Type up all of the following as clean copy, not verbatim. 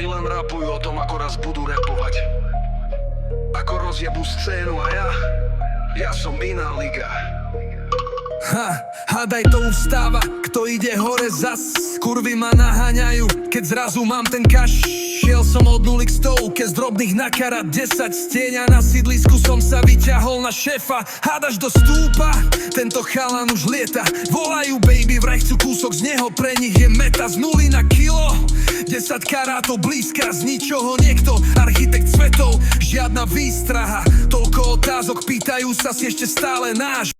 Oni len rapujú o tom, ako raz budú rapovať, ako rozjebú scénu a ja som iná liga. Hádaj to ustáva, kto ide hore zas. Kurvy ma naháňajú, keď zrazu mám ten kaš. Šiel som od 0 k 100, z drobných na karat 10. Z tieňa na sídlisku som sa vyťahol na šéfa. Hádaš do stúpa, tento chalan už lieta. Volajú baby, vraj chcú kúsok z neho, pre nich je meta. Z 0 na kilo, 10 karátov blízka, z ničoho niekto, architekt svetov. Žiadna výstraha, toľko otázok, pýtajú sa si ešte stále náš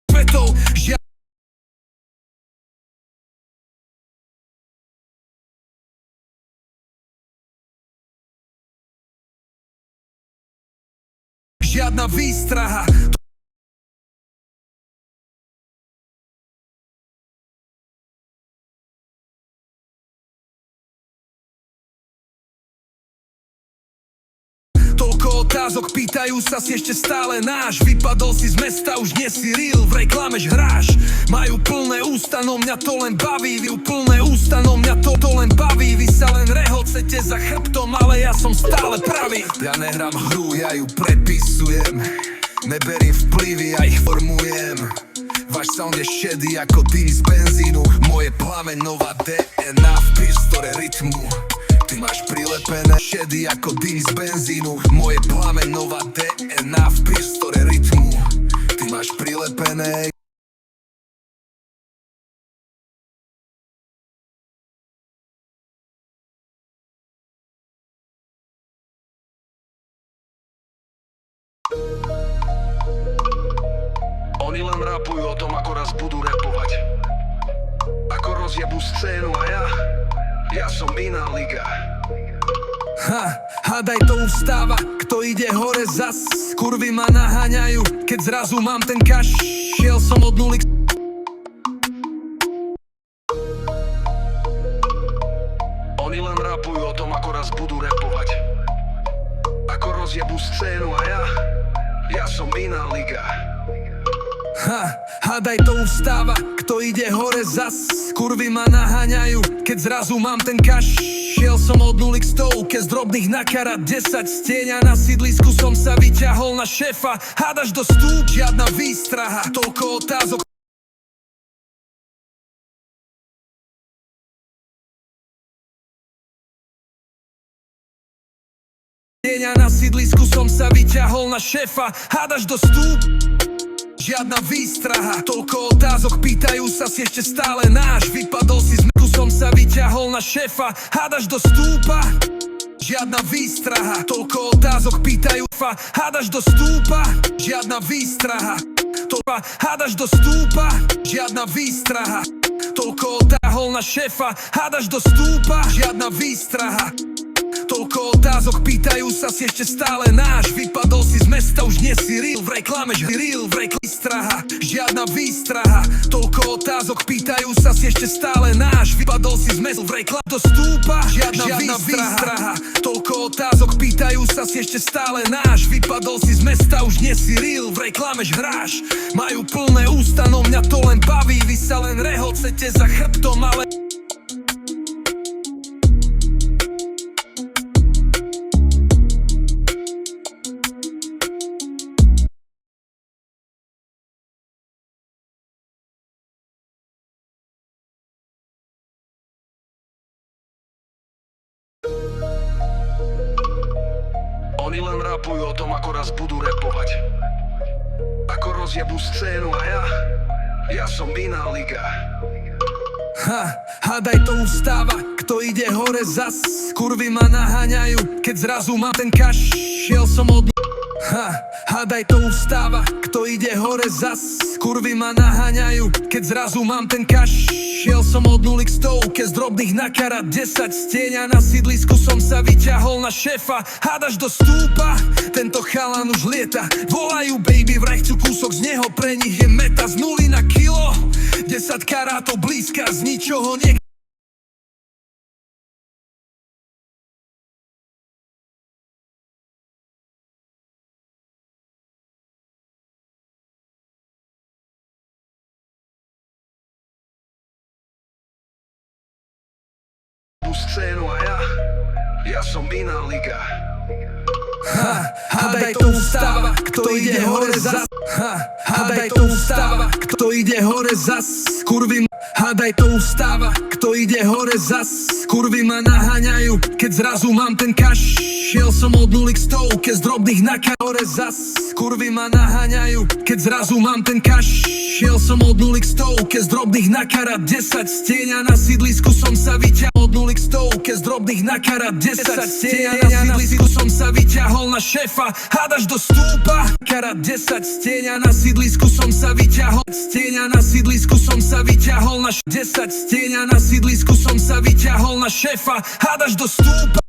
svetov. Žiadna výstraha. Toľko otázok, pýtajú sa si ešte stále náš. Vypadol si z mesta, už nie si real, v reklamež hráš. Majú plné ústa, no mňa to len baví. Plné ústa, no mňa to len baví. Vy sa len rehocete za chrbtom, ale ja som stále pravý. Ja nehrám hru, ja ju prepisujem. Neberiem vplyvy, ja ich formujem. Váš sound je šedý ako dým z benzínu. Moje plameňová DNA v priestore rytmu. Ty máš prilepené šedý ako dým z benzínu. Moje plameňová DNA v priestore rytmu. Ty máš prilepené. Oni len rapujú o tom, ako raz budú rapovať, ako rozjebú scénu a ja som iná liga. Hádaj to ustáva, kto ide hore zas. Kurvy ma naháňajú, keď zrazu mám ten kaš. Šiel som od 0 k 100. Oni len rapujú o tom, ako raz budú rapovať, ako rozjebú scénu a ja som iná liga. Hádaj to ustáva, kto ide hore zas. Kurvy ma naháňajú, keď zrazu mám ten kaš. Šiel som od 0 k 100, z drobných na karat 10. Z tieňa na sídlisku som sa vyťahol na šéfa. Hádaš do stúp, žiadna výstraha, toľko otázok. Tieňa na sídlisku som sa vyťahol na šéfa. Hádaš do stúp, žiadna výstraha, toľko otázok, pýtajú sa si ešte stále náš. Vypadol si z meku, som sa vyťahol na šéfa. Hádaš do stúpa, žiadna výstraha, toľko otázok, pýtajú sa. Hádaš do stúpa, žiadna výstraha. Hádaš do stúpa, žiadna výstraha, toľko otázok na šéfa. Hádaš do stúpa, žiadna výstraha. Toľko otázok, pýtajú sa si ešte stále náš. Vypadol si z mesta, už nie si real, v reklamež real, v reklame straha. Žiadna výstraha, toľko otázok, pýtajú sa si ešte stále náš. Vypadol si z mesta, v reklame do stúpa, žiadna výstraha. Toľko otázok, pýtajú sa si ešte stále náš. Vypadol si z mesta, už nie si real, v reklamež hráš. Majú plné ústa, no mňa to len baví. Vy sa len rehocete za chrbtom, ale Oni len rapujú o tom, ako raz budú rapovať, ako rozjebú scénu a ja som iná liga. Hádaj to ustáva, kto ide hore zas. Kurvy ma naháňajú, keď zrazu mám ten kaš. Šiel som od... Hádaj to ustáva, kto ide hore zas. Kurvy ma naháňajú, keď zrazu mám ten kaš. Šiel som od 0 k 100, z drobných na karat 10. Z tieňa na sídlisku som sa vyťahol na šéfa. Hádaš do stúpa, tento chalan už lieta. Volajú baby, vraj chcú kúsok z neho, pre nich je meta. Z 0 na kilo, 10 karátov blízka, z ničoho niekto. scénu a ja som iná liga. Hádaj to ustáva, kto ide hore zas. Hádaj to ustáva, kto ide hore zas. Kurvy hádaj to ustáva, kto ide hore zas. Kurvy ma naháňajú, keď zrazu mám ten kaš. Šiel som od nuly k stovke, z drobných na hore zas. Kurvy ma naháňajú, keď zrazu mám ten kaš. Šiel som od nuly k stovke, z drobných na karat 10. Stieňa na sídlisku som sa vyťahol od nuly k stovke, z drobných na karat 10. Stieňa na sídlisku som sa vyťahol na šéfa. Hádaš do stúpa, karat 10. Stieňa na sídlisku som sa vyťahol. Stieňa na sídlisku som sa vyťahol na 10. Stieňa na sídlisku som sa vyťahol na šéfa. Hádaš do stúpa.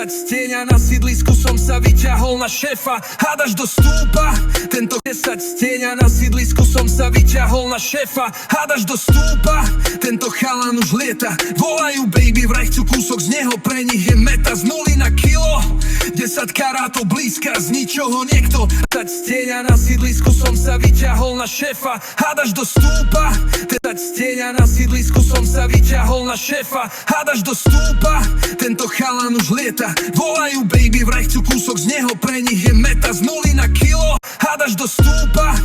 Stieňa na sídlisku som sa vyťahol na šéfa. Hádaš do stúpa, tento 10. Stieňa na sídlisku som sa vyťahol na šéfa. Hádaš do stúpa, tento chalan už lieta. Volajú baby, vraj chcú kúsok z neho, pre nich je meta. Z nuly na kilo, 10 karátov blízka, z ničoho niekto. Stieňa na sídlisku som sa vyťahol na šéfa. Hádaš do stúpa, stieňa na sídlisku som sa vyťahol na šéfa. Hádaš do stúpa, tento chalan už lieta. Volajú baby, vraj chcú kúsok z neho, pre nich je meta. Z nuly na kilo, hádaš do stúpa.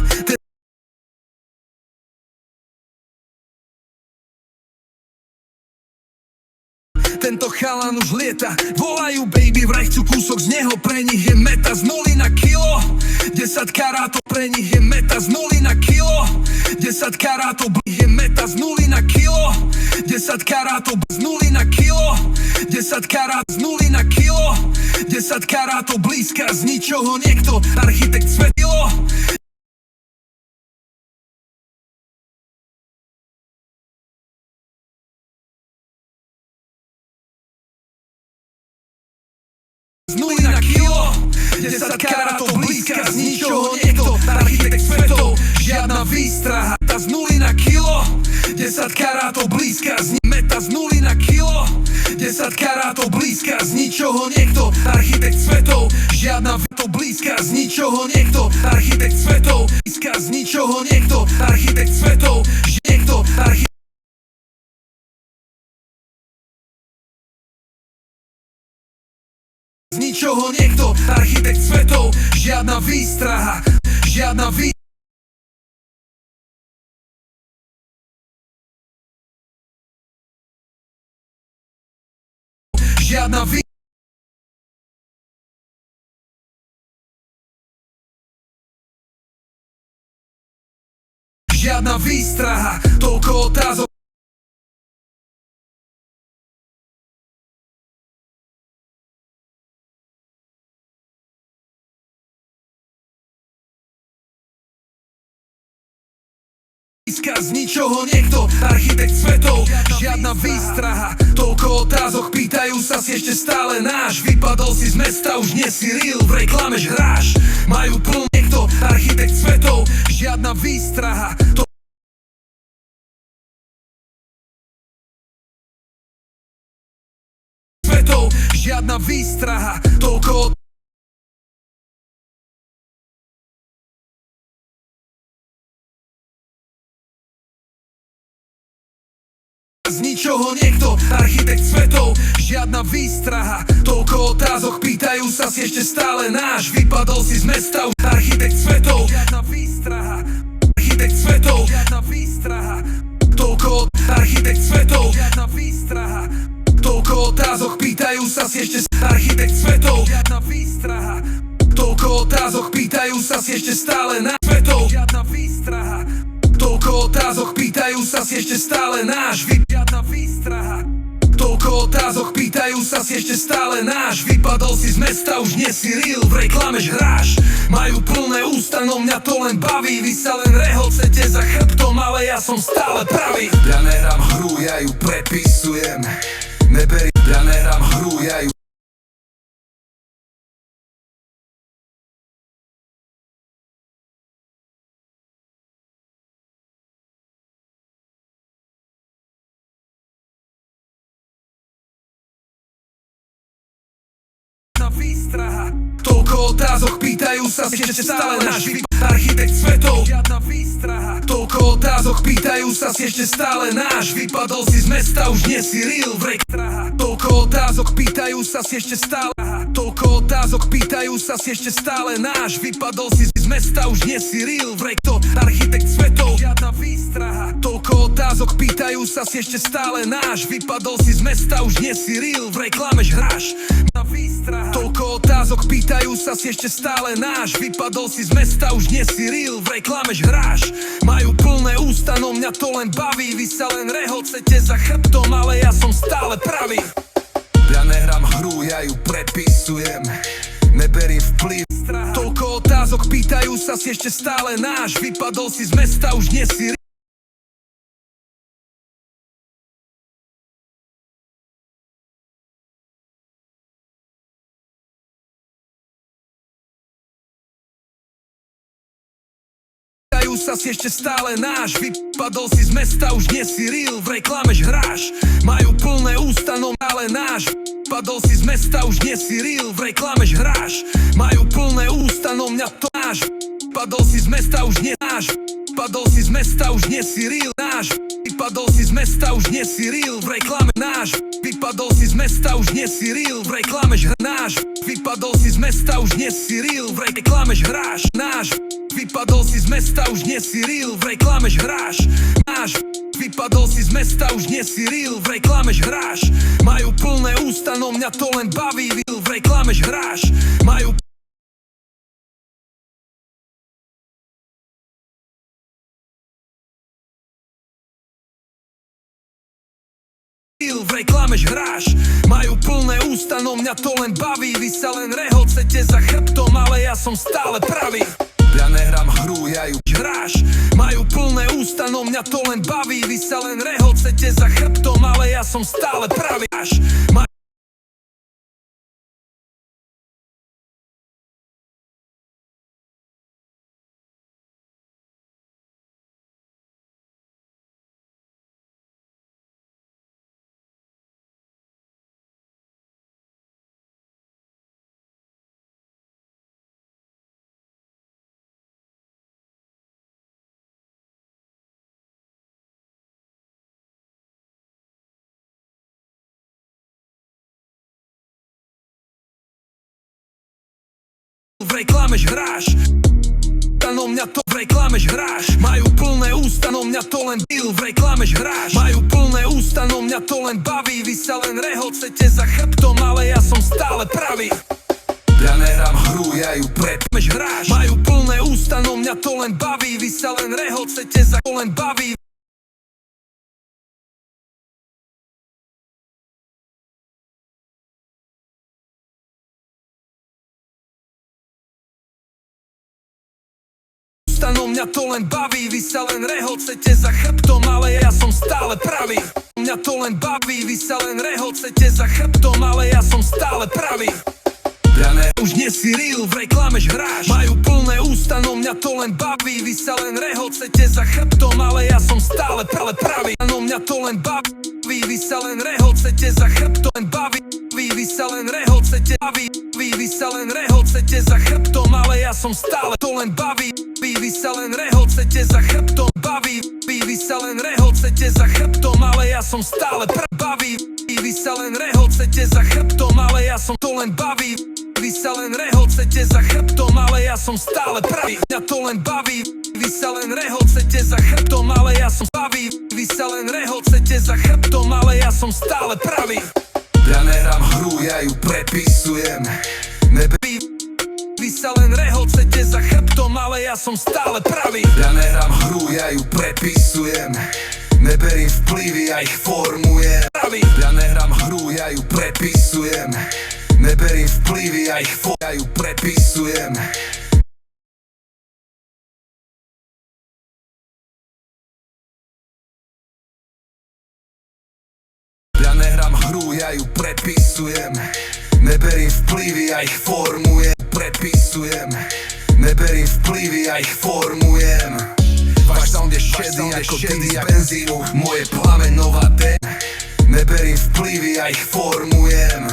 Tento chalan už lieta. Volajú baby, vraj chcú kúsok z neho, pre nich je meta. Z nuly na kilo, 10 karátov, pre nich je meta. Z nuly na kilo, 10 karátov, je meta. Z nuly na kilo, 10 karátov, z nuly na kilo, 10 karát, z nuly na kilo, 10 karátov blízka, z ničoho niekto. Architekt svetilo. Z nuly na kilo, 10 karátov blízka, z ničoho niekto. Architekt svetov, žiadna výstraha. Z nuly na kilo, 10 karátov blízka, z meta. Z nuly na kilo, 10 karátov blízka, z ničoho niekto. Architekt svetov, žiadna to blízka, z ničoho niekto. Architekt svetov, blízka, z ničoho niekto. Architekt svetov, niekto. Z ničoho niekto, architekt svetov, žiadna výstraha, žiadna žiadna žiadna výstraha, toľko otázok. Z ničoho niekto, architekt svetov, žiadna výstraha, toľko otázok, pýtajú sa si ešte stále náš. Vypadol si z mesta, už nie si real, v reklame hráš. Majú pln niekto, architekt svetov, žiadna výstraha, svetov, žiadna výstraha, toľko z ničoho niekto, architekt svetov, žiadna výstraha, toľko otázok, pýtajú sa si ešte stále náš. Vypadol si z mesta, architekt svetov, žiadna výstraha, architekt svetov, žiadna výstraha, toľko architekt svetov, žiadna výstraha, toľko otázok, pýtajú sa si ešte architekt svetov, žiadna výstraha, toľko otázok, pýtajú sa si ešte stále náš. Svetov, žiadna výstraha, toľko otázok, pýtajú sa si ešte stále náš. Žiadna výstraha, toľko otázok, pýtajú sa si ešte stále náš. Vypadol si z mesta, už nie si real, v reklame hráš. Majú plné ústa, no mňa to len baví. Vy sa len rehocete za chrbtom, ale ja som stále pravý. Ja nehrám hru, ja ju prepisujem. Neberi, ja nehrám hru, ja ju Toľko otázok, pýtajú sa ešte stále náš architekt svetov. Žiadna výstraha. Toľko otázok, pýtajú sa ešte stále náš. Vypadol si z mesta, už nie si real vrek. Toľko otázok, pýtajú sa ešte stále. Toľko otázok, pýtajú sa ešte stále náš. Vypadol si z mesta, už nie si real vrek. To architekt svetov. Žiadna výstraha. Toľko otázok, pýtajú sa ešte stále náš. Vypadol si z mesta, už nie si real vrek. Klameš, hráš. Toľko otázok, pýtajú sa ešte stále náš. Vypadol si z mesta, už nie si real vrek. Klameš, hráš. Majú plné ústa, no mňa to len baví. Vy sa len rehocete za chrbtom, ale ja som stále pravý. Ja nehrám hru, ja ju prepisujem. Neberím vplyv. Toľko otázok, pýtajú sa ešte stále náš. Vypadol si z mesta, už nie si real. Sa ešte stále náš. Vypadol si z mesta, už nie si real vrek. Klameš, hráš. Majú plné ústa, no ale náš. Vypadol si z mesta, už nie si real vrek. Klameš, hráš. Majú plné ústa, no mňa to náš. Vypadol si z mesta, už nie náš. Vypadol si z mesta, už nie si real náš. Vypadol si z mesta, už nie si real vrek. Klameš, náš. Vypadol si z mesta, už nie si real vrek. Klameš, náš. Vypadol si z mesta, už nie si real vrek. Klameš, hráš. Náš. Vypadol si z mesta, už nie si real vrek. Klameš, hráš. Náš. Vypadol si z mesta, už nie si real vrek. Klameš, hráš. Majú plné ústa, no mňa to len baví. Real vrek. Klameš, hráš. Majú vrek, klameš, hráš. Majú plné ústa, no mňa to len baví. Vy sa len rehocete za chrbtom, ale ja som stále pravý. Ja nehrám hru, ja ju hráš. Majú plné ústa, no mňa to len baví. Vy sa len rehocete za chrbtom, ale ja som stále pravý. Vrek, klameš, hráš. No mňa to vrek, klameš, hráš. Majú plné ústa, no mňa to len bil. Vrek, klameš, hráš. Majú plné ústa, no mňa to len baví. Vy sa len rehocete za chrbtom, ale ja som stále pravý. Ja nehrám hru, ja ju prepneš, hráš. Majú plné ústa, no mňa to len baví. Vy sa len rehocete za to len baví. No mňa to len baví, vy sa len rehocete za chrbtom, ale ja som stále pravý. Mňa to len baví, vy sa len rehocete za chrbtom, ale ja som stále pravý. Už nie si real vrek, klameš, hráš. Majú plné ústa, no mňa to len baví. Vy sa len rehocete za chrbtom, ale ja som stále pravý. No mňa to len baví, vy sa len rehocete za chrbtom, len baví. Vy sa len rehocete, baví. Vy sa len rehocete za chrbtom, ale ja som stále to len baví. Vy sa len rehocete za chrbtom, baví. Vy sa len rehocete za chrbtom, ale ja som stále baví. Vy sa len rehocete za chrbtom, ale ja som to len baví. Vy sa len rehocete za chrbtom, ale ja som stále pravý. Mňa to len baví. Vy sa len rehocete za chrbtom, ale ja som baví. Vy sa len rehocete za chrbtom, ale ja som stále pravý. Ja nehrám hru, ja ju prepisujem. Vy sa len rehocete za chrbtom, ale ja som stále pravý. Ja nehrám hru, ja ju prepisujem. Neberím vplyvy, ja ich formujem. Ja nehrám hru, ja ju prepisujem. Neberím vplyvy, ja ju prepisujem. Ja nehrám hru, ja ju prepisujem. Neberím vplyvy, ja ich formujem. Prepisujem. Neberím vplyvy, ja ich formujem. Váš sound je šedý ako dedy z benzínu. Moje plameň nová Neberím vplyvy, ja ich formujem.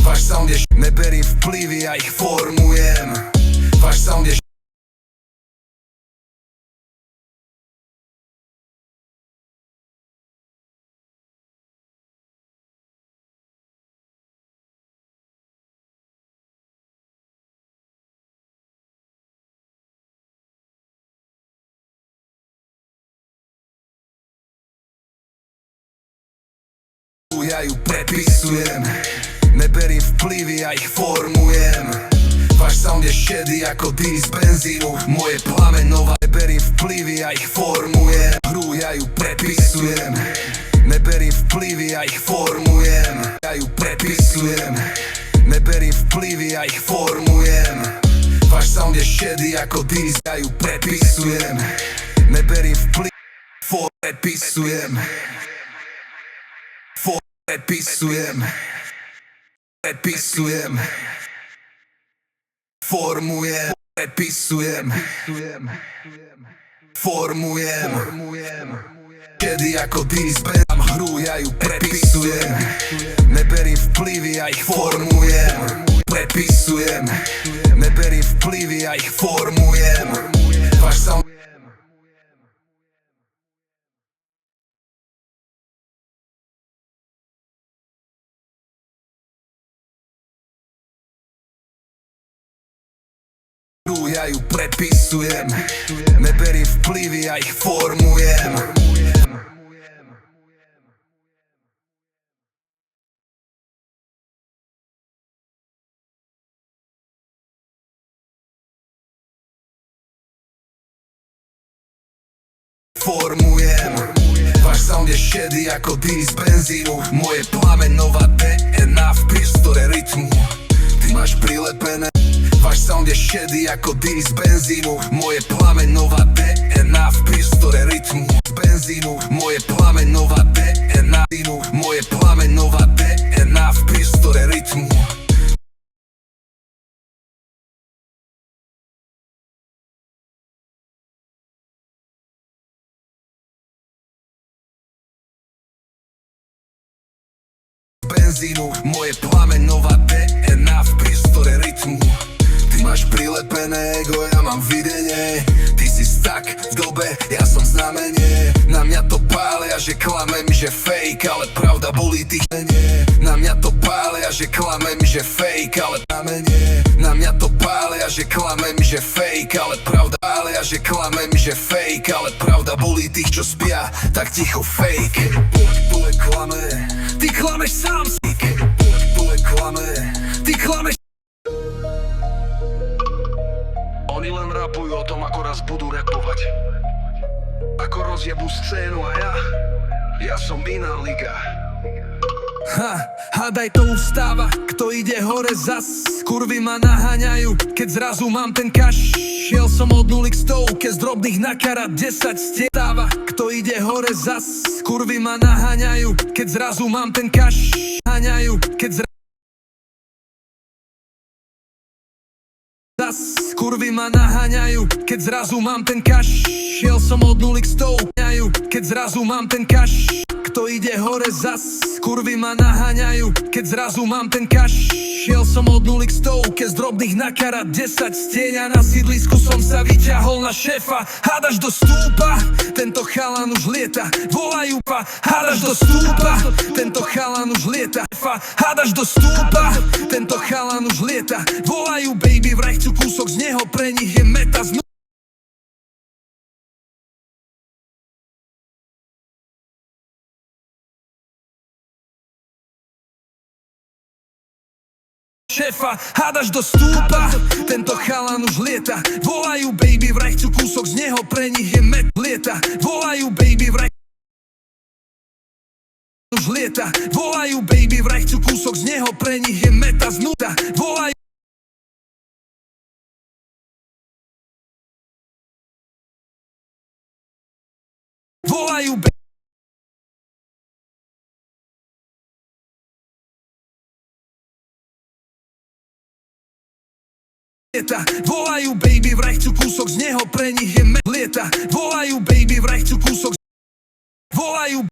Váš sound je neberím vplyvy, ja ich formujem. Váš sound je ja ju prepisujem. Neberím vplyvy, ja ich formujem. Váš sound je šedý ako dým z benzínu. Moje plamenová. Neberím vplyvy, ja ich formujem. Hru ja ju prepisujem. Neberím vplyvy, ja ich formujem. Ja ju prepisujem. Neberím vplyvy, ja ich formujem. Váš sound je šedý ako dým z ja ju prepisujem. Neberím vplyvy, prepisujem. Prepisujem. Prepisujem. Formujem. Prepisujem. Formujem. Kedy ako dým zberám hru, ja ju prepisujem. Neberím vplyvy, ja ich formujem. Prepisujem. Neberím vplyvy, ja ich formujem. Váš sound ja ju prepisujem. Neberím vplyvy, ja ich formujem. Formujem. Váš sound je šedý ako dým z benzínu. Moje plamenová DNA v priestore rytmu. Ty máš prilepené. Váš sound je šedý ako dým z benzínu. Moje plamenová DNA v priestore rytmu. Z benzínu. Moje plamenová DNA. Moje plamenová DNA v priestore rytmu. Benzínu. Moje plamenová DNA v priestore rytmu. Ty máš prilepené ego, ja mám videnie. Ty si stuck v dobe, ja som znamenie. Na mňa to pália, že klamem, že fake, ale pravda bolí tých nie. Na mňa to pália, že klamem, že fake, ale znamenie. Na mňa to pália, že klamem, že fake, ale pravda pália, že klamem, že fake, ale pravda bolí tých, čo spia, tak ticho fake. Tvoje klame, ty klameš sám si. Tvoje klame, ty klameš. Oni len rapujú o tom, ako raz budú rapovať. Ako rozjebú scénu a ja som iná liga. Hádaj to ustáva, kto ide hore zas. Kurvy ma naháňajú, keď zrazu mám ten cash. Šiel som od 0 k 100, z drobných na karat 10 stiestáva. Kto ide hore zas, kurvy ma naháňajú, keď zrazu mám ten cash. Háňajú, keď zrazu kurvy ma naháňajú, keď zrazu mám ten cash. Šiel som od 0 k 100, keď zrazu mám ten cash. Kto ide hore zas, kurvy ma naháňajú, keď zrazu mám ten cash. Šiel som od 0 k 100, z drobných na karat 10 stieňa. Na sídlisku som sa vyťahol na šéfa. Hádaš do stúpa, tento chalan už lieta. Volajú pa, hádaš do stúpa, tento chalan už lieta. Hádaš do stúpa, tento chalan už lieta. Volajú baby, vraj chcú kúsok z neho, pre nich je meta. Šéfa, hádaš do stúpa, tento chalan už lieta. Volajú baby, vraj chcú kúsok z neho, pre nich je met lieta. Volajú baby, vraj už lieta. Volajú baby, vraj chcú kúsok z neho, pre nich je meta znúta. Volajú Volajú baby Volajú baby, vraj chcú kúsok z neho, pre nich je lieta. Volajú baby, vraj chcú kúsok. Volajú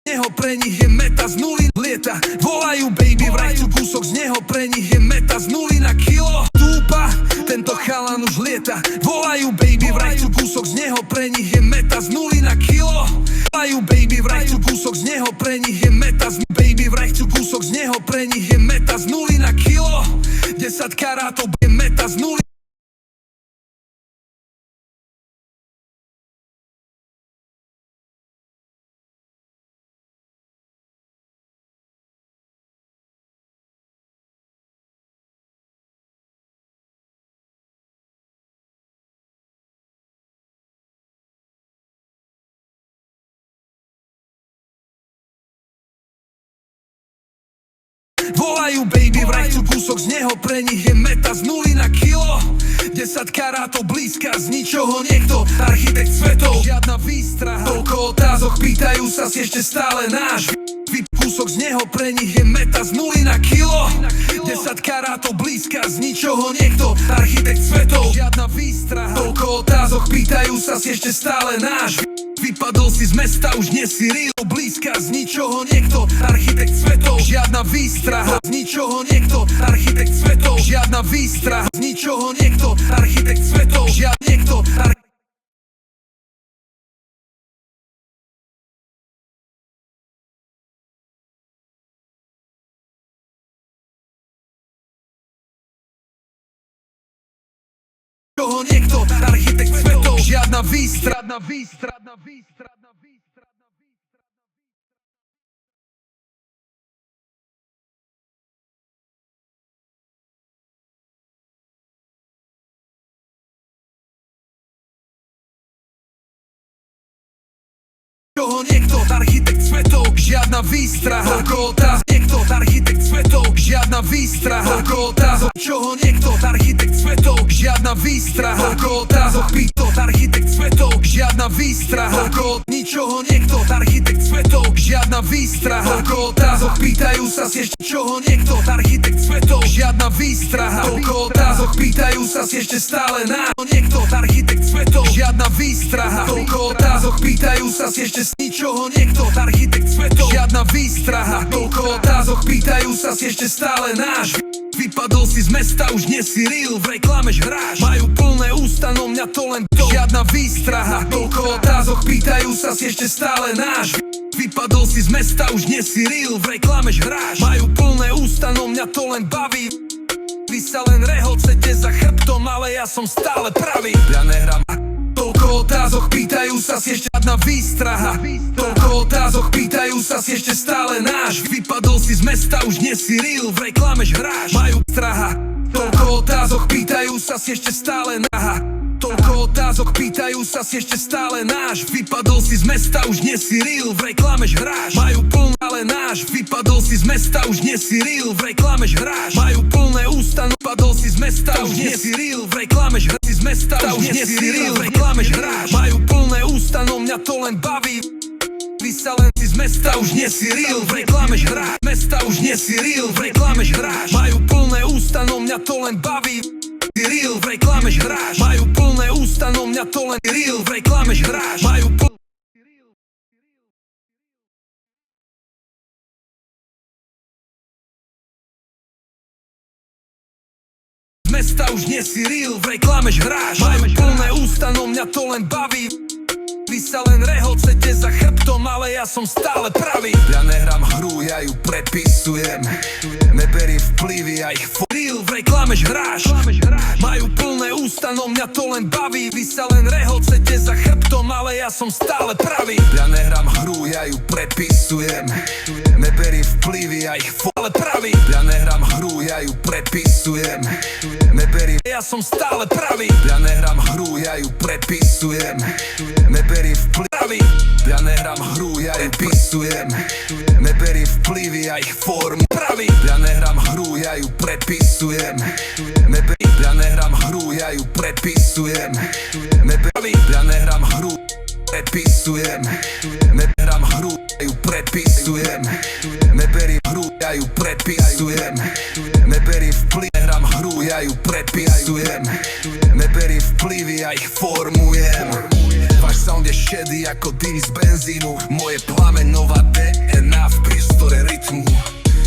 neho, pre nich je meta z nuly. lieta. Volajú baby, vraj chcú kúsok z neho, pre nich je meta z 0 na kilo. Túpa, tento chalan už lieta. Volajú baby, vraj chcú kúsok z neho, pre nich je meta z 0 na kilo. Volajú baby, vraj chcú kúsok z neho, pre nich je meta z baby, vraj chcú kúsok z neho, pre nich je meta z 0 na kilo. 10 karátov je meta z 0. Volajú baby, vraj chcú kúsok z neho, pre nich je meta z 0 na kilo. 10 karátov blízka, z ničoho niekto, architekt svetov, žiadna výstraha. Toľko otázok, pýtajú sa, si ešte stále náš. Kúsok z neho, pre nich je meta z 0 na kilo. 10 karátov blízka, z ničoho niekto, architekt svetov, žiadna výstraha. Toľko otázok, pýtajú sa, si ešte stále náš. Vypadol si z mesta, už nie si real. Blízka, z ničoho niekto, architekt svetov, žiadna výstraha. Z ničoho niekto, architekt svetov, žiadna výstraha. Z ničoho niekto, architekt svetov, žiadna niekto, niekto, architekt svetov, žiadna výstraha. Niekto, architekt svetov, žiadna výstraha. Toľko otázok, niekto, architekt svetov, žiadna výstraha. Toľko otázok, čoho niekto, architekt svetov, žiadna výstraha. Toľko otázok, pýto, architekt svetov, žiadna výstraha. Toľko ničoho niekto, architekt svetov, žiadna výstraha. Toľko otázok, pýtajú sa, si ešte čoho niekto, architekt svetov, žiadna výstraha. Toľko otázok, pýtajú sa, si ešte stále na niekto, architekt svetov, žiadna výstraha. Toľko otázok, pýtajú sa, si ešte ničoho niekto, architekt svetov, žiadna výstraha. Toľko otázok, pýtajú sa, si ešte stále náš. Vypadol si z mesta, už nie si real, v reklame hráš. Majú plné ústa, no mňa to len to, žiadna výstraha. Toľko otázok, pýtajú sa, si ešte stále náš. Vypadol si z mesta, už nie si real, v reklame hráš. Majú plné ústa, no mňa to len baví. Vy sa len rehocete za chrbtom, ale ja som stále pravý. Ja nehrám. Toľko otázok, pýtajú sa, si ešte žiadna výstraha. Toľko otázok, pýtajú sa, si ešte stále náš. Vypadol si z mesta, už nie si real, v reklame hráš. Majú straha. Toľko otázok, pýtajú sa, si ešte stále naha. Toľko otázok, pýtajú sa, si ešte stále náš. Vypadol si z mesta, už nie si real, v reklame hráš. Majú plné, ale náš. Vypadol si z mesta, už nie si real, v reklame hráš. Majú plné ústa, no padol si z mesta, už nie si real, v reklame hráš. Z mesta, už nie si real, v reklame hráš. Majú plné ústa, no mňa to len baví. Vy sa len si z mesta, už nie si real, v reklame hráš. Mesta, už nie si real, v reklame hráš. Majú plné ústa, no mňa to len baví. Real, v reklame hráš. Majú plné ústa, no mňa to len real, v reklame hráš. Majú plné mesta, už nie si real, v reklame hráš. Majú plné ústa, no mňa to len baví. Vy sa len rehocete za chrbtom, ale ja som stále pravý. Ja nehrám hru, ja ju prepisujem. Neberím vplyvy, ja ich real, v reklame hráš. Majú plné ústa, no mňa to len baví. Vy sa len rehocete za chrbtom, ale ja som stále pravý. Ja nehrám hru, ja ju prepisujem. Neberím vplyvy, ja ich ale pravý. Ja nehrám hru, ja ju prepisujem. Neberím, ja som stále pravý. Ja nehrám hru, ja ju prepisujem. Neberím vplyvy. Ja nehrám hru, ja ju pisujem. Neberím vplyvy, ja ich formu pravý. Ja nehrám hru, ja ju prepisujem. Ja nehrám hru, ja ju prepisujem. Ja nehrám hru, prepisujem. Nehrám hru, ja ju prepisujem. Neberím hru, ja ju prepisujem. Neberím vplyv, nehrám hru, ja ju prepisujem. Neberím vplyvy, ja ich formujem. Váš sound je šedý ako dym z benzínu. Moje plamenová DNA v priestore rytmu.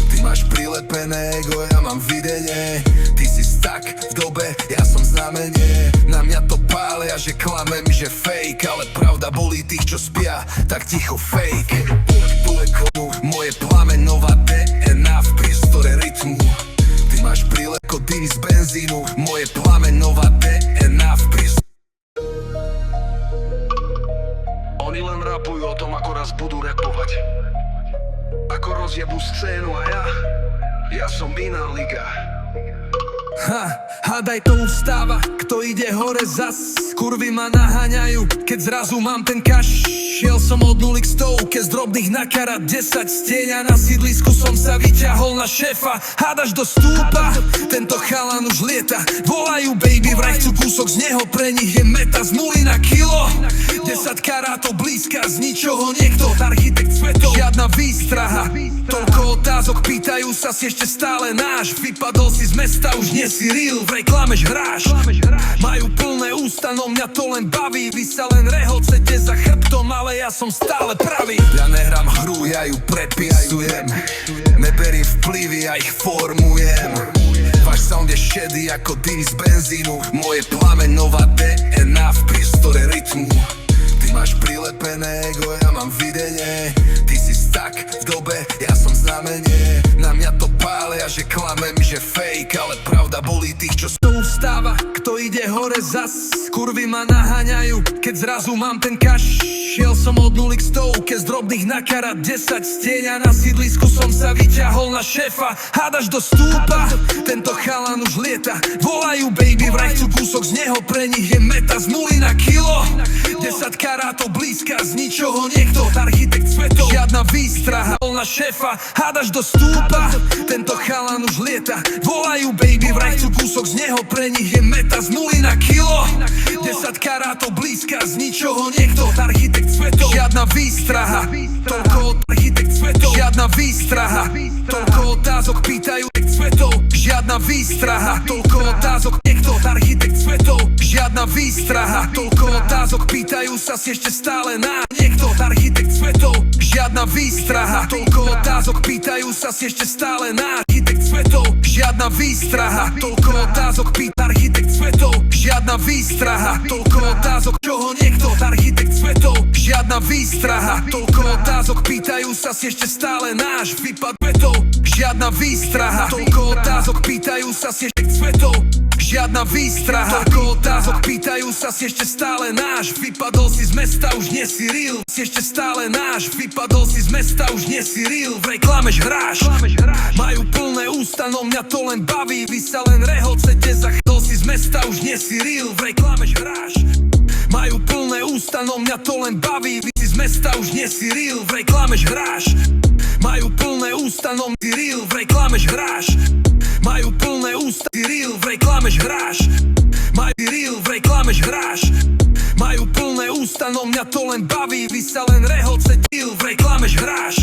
Ty máš prilepené ego, ja mám videnie. Ty si stuck v dobe, ja som znamenie. Na mňa to pália, že klamem, že fake. Ale pravda bolí tých, čo spia, tak ticho fake. Moje plamenová DNA v priestore rytmu. Ty máš prileko dym z benzínu. Moje plamenová DNA v priestore. Oni len rapujú o tom, ako raz budú rapovať. Ako rozjebú scénu a ja som iná liga. Hádaj to ustáva, kto ide hore zas. Kurvy ma naháňajú, keď zrazu mám ten kaš. Šiel som od 0 k 100, z drobných na karat 10. Z tieňa na sídlisku som sa vyťahol na šéfa. Hádaš do stúpa, tento chalan už lieta. Volajú baby, vraj chcú kúsok z neho, pre nich je meta. Z 0 na kilo, 10 karátov blízka, z ničoho niekto, architekt svetov. Žiadna výstraha, toľko otázok, pýtajú sa, si ešte stále náš. Vypadol si z mesta, už nie si real, vrej klameš, hráš. Majú plné ústa, no mňa to len baví. Vy sa len rehocete za chrbtom, ale ja som stále pravý. Ja nehrám hru, ja ju prepisujem. Neberiem vplyvy, ja ich formujem. Váš sound je šedý ako dym z benzínu. Moje plamenová DNA v priestore rytmu. Ty máš prilepené ego, ja mám videnie. Ty si stuck v dobe, ja som znamenie. Na mňa to pália, že klamem, že fake. Ale pravda bolí tých, čo to ustáva, kto ide hore zas. Kurvy ma naháňajú, keď zrazu mám ten kaš. Šiel som od 0 k 100, z drobných na karat 10. Z tieňa na sídlisku som sa vyťahol na šéfa. Hádaš do stúpa, tento chalan už lieta. Volajú baby, vraj chcú kúsok z neho, pre nich je meta. Z 0 na kilo, 10 karátov blízka, z ničoho niekto, architekt svetov. Žiadna výstraha, na šéfa. Hádaš do stúpa, tento chalan už lieta. Volajú baby, vraj chcú kúsok z neho, pre nich je meta. Z 0 na kilo, 10 karátov blízka, z ničoho niekto, architekt svetov. Žiadna výstraha, toľko architekt svetov. Žiadna výstraha, toľko otázok, pýtajú svetov. Žiadna výstraha, toľko otázok, niekto, architekt svetov. Žiadna výstraha, toľko otázok, pýtajú sa, si ešte stále na niekto, architekt svetov. Žiadna výstraha, toľko otázok, pýtajú sa, si ešte stále na architekt svetov. Žiadna výstraha, toľko otázok, pýta architekt svetov. Žiadna výstraha, toľko otázok, čoho niekto, architekt svetov. Žiadna výstraha, toľko otázok, pýtajú sa, si ešte stále náš vypad svetov. Žiadna výstraha, toľko otázok, pýtajú sa, si ešte svetov. Žiadna výstraha, toľko otázok, pýtajú sa, si ešte stále náš. Vypadol si z mesta, už nie si real. Si ešte stále náš, vypadol si z mesta, už nie si real. Vrej klameš, hráš. Majú plné ústa, no mňa to len baví. Vy sa len rehocete, zachdol si z mesta, už nie si real. Vrej klameš, hráš. Majú plné ústa, no mňa to len baví. Vy si z mesta, už nie si real. Vrej klameš, hráš. Majú plné ústa, no si real. Vrej klameš, hráš. Majú plné ústa, si real. Vrej klameš, hráš. Majú real, vrej klameš, hráš. Majú plné ústa, no mňa to len baví. Vy sa len rehocete, vrej klameš, hráš.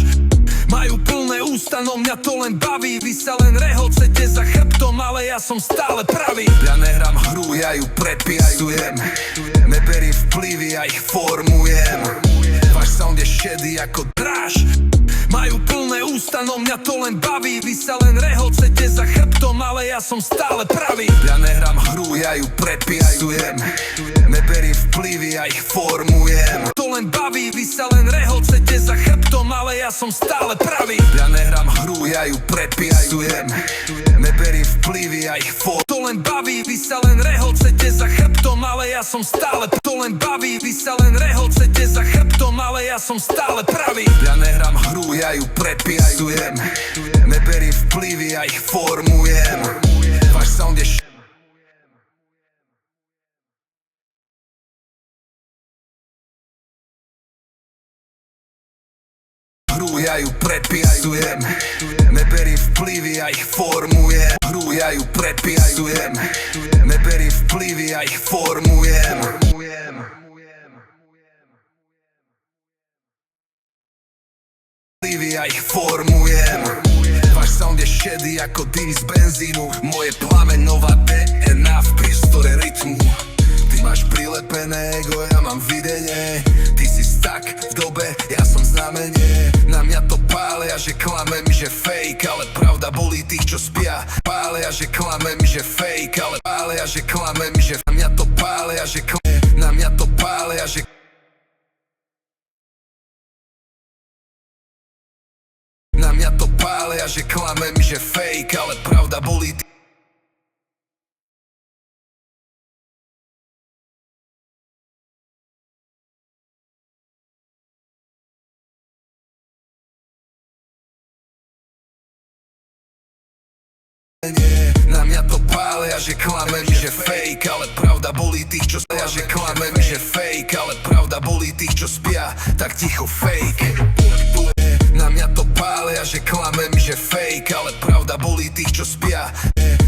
Majú plné ústa, no mňa to len baví. Vy sa len rehocete za chrbtom, ale ja som stále pravý. Ja nehrám hru, ja ju prepisujem. Neberiem vplyvy, ja ich formujem. Váš sound je šedý ako dráž. Majú plné ústa, no mňa to len baví. Vy sa len rehocete za chrbtom, ale ja som stále pravý. Ja nehrám hru, ja ju prepisujem. Neberiem vplyvy, ja ich formujem. To len baví, vy sa len rehocete za chrbtom, ale ja som stále pravý. Ja nehrám hru, ja ju prepisujem. Neberiem vplyvy, ja ich formujem. To len baví, vy sa len rehocete za chrbtom, ale ja som stále. To len baví, vy sa len rehocete za chrbtom, ale ja som stále pravý. Ja nehrám hru, ja ju prepisujem. Neberiem vplyvy, ja ich formujem. Váš sound je hru, ja ju prepisujem. Neberiem vplyvy, ja ich formujem. Hru, ja ju prepisujem. Neberiem vplyvy, ja ich formujem. Ja ich formujem. Váš sound je šedý ako dym z benzínu. Moje plamenová DNA v priestore rytmu. Ty máš príležitosť prilepené ego, ja mám videnie. Ty si stak v dobe, ja som znamenie. Na mňa to pália, že klamem, že fake, ale pravda bolí tých, čo spia. Pália, že klamem, že fake, ale pália, že klamem, že na mňa to pália, že na mňa to pália, že na mňa to pália, že klamem, že fake, ale pravda bolí tých. Na mňa to pália, že klamem, že fake, ale pravda bolí tých, čo spia. Že klamem, že fake, ale pravda bolí tých, čo spia. Tak ticho fake. Na mňa to pália, že klamem, že fake, ale pravda bolí tých, čo spia.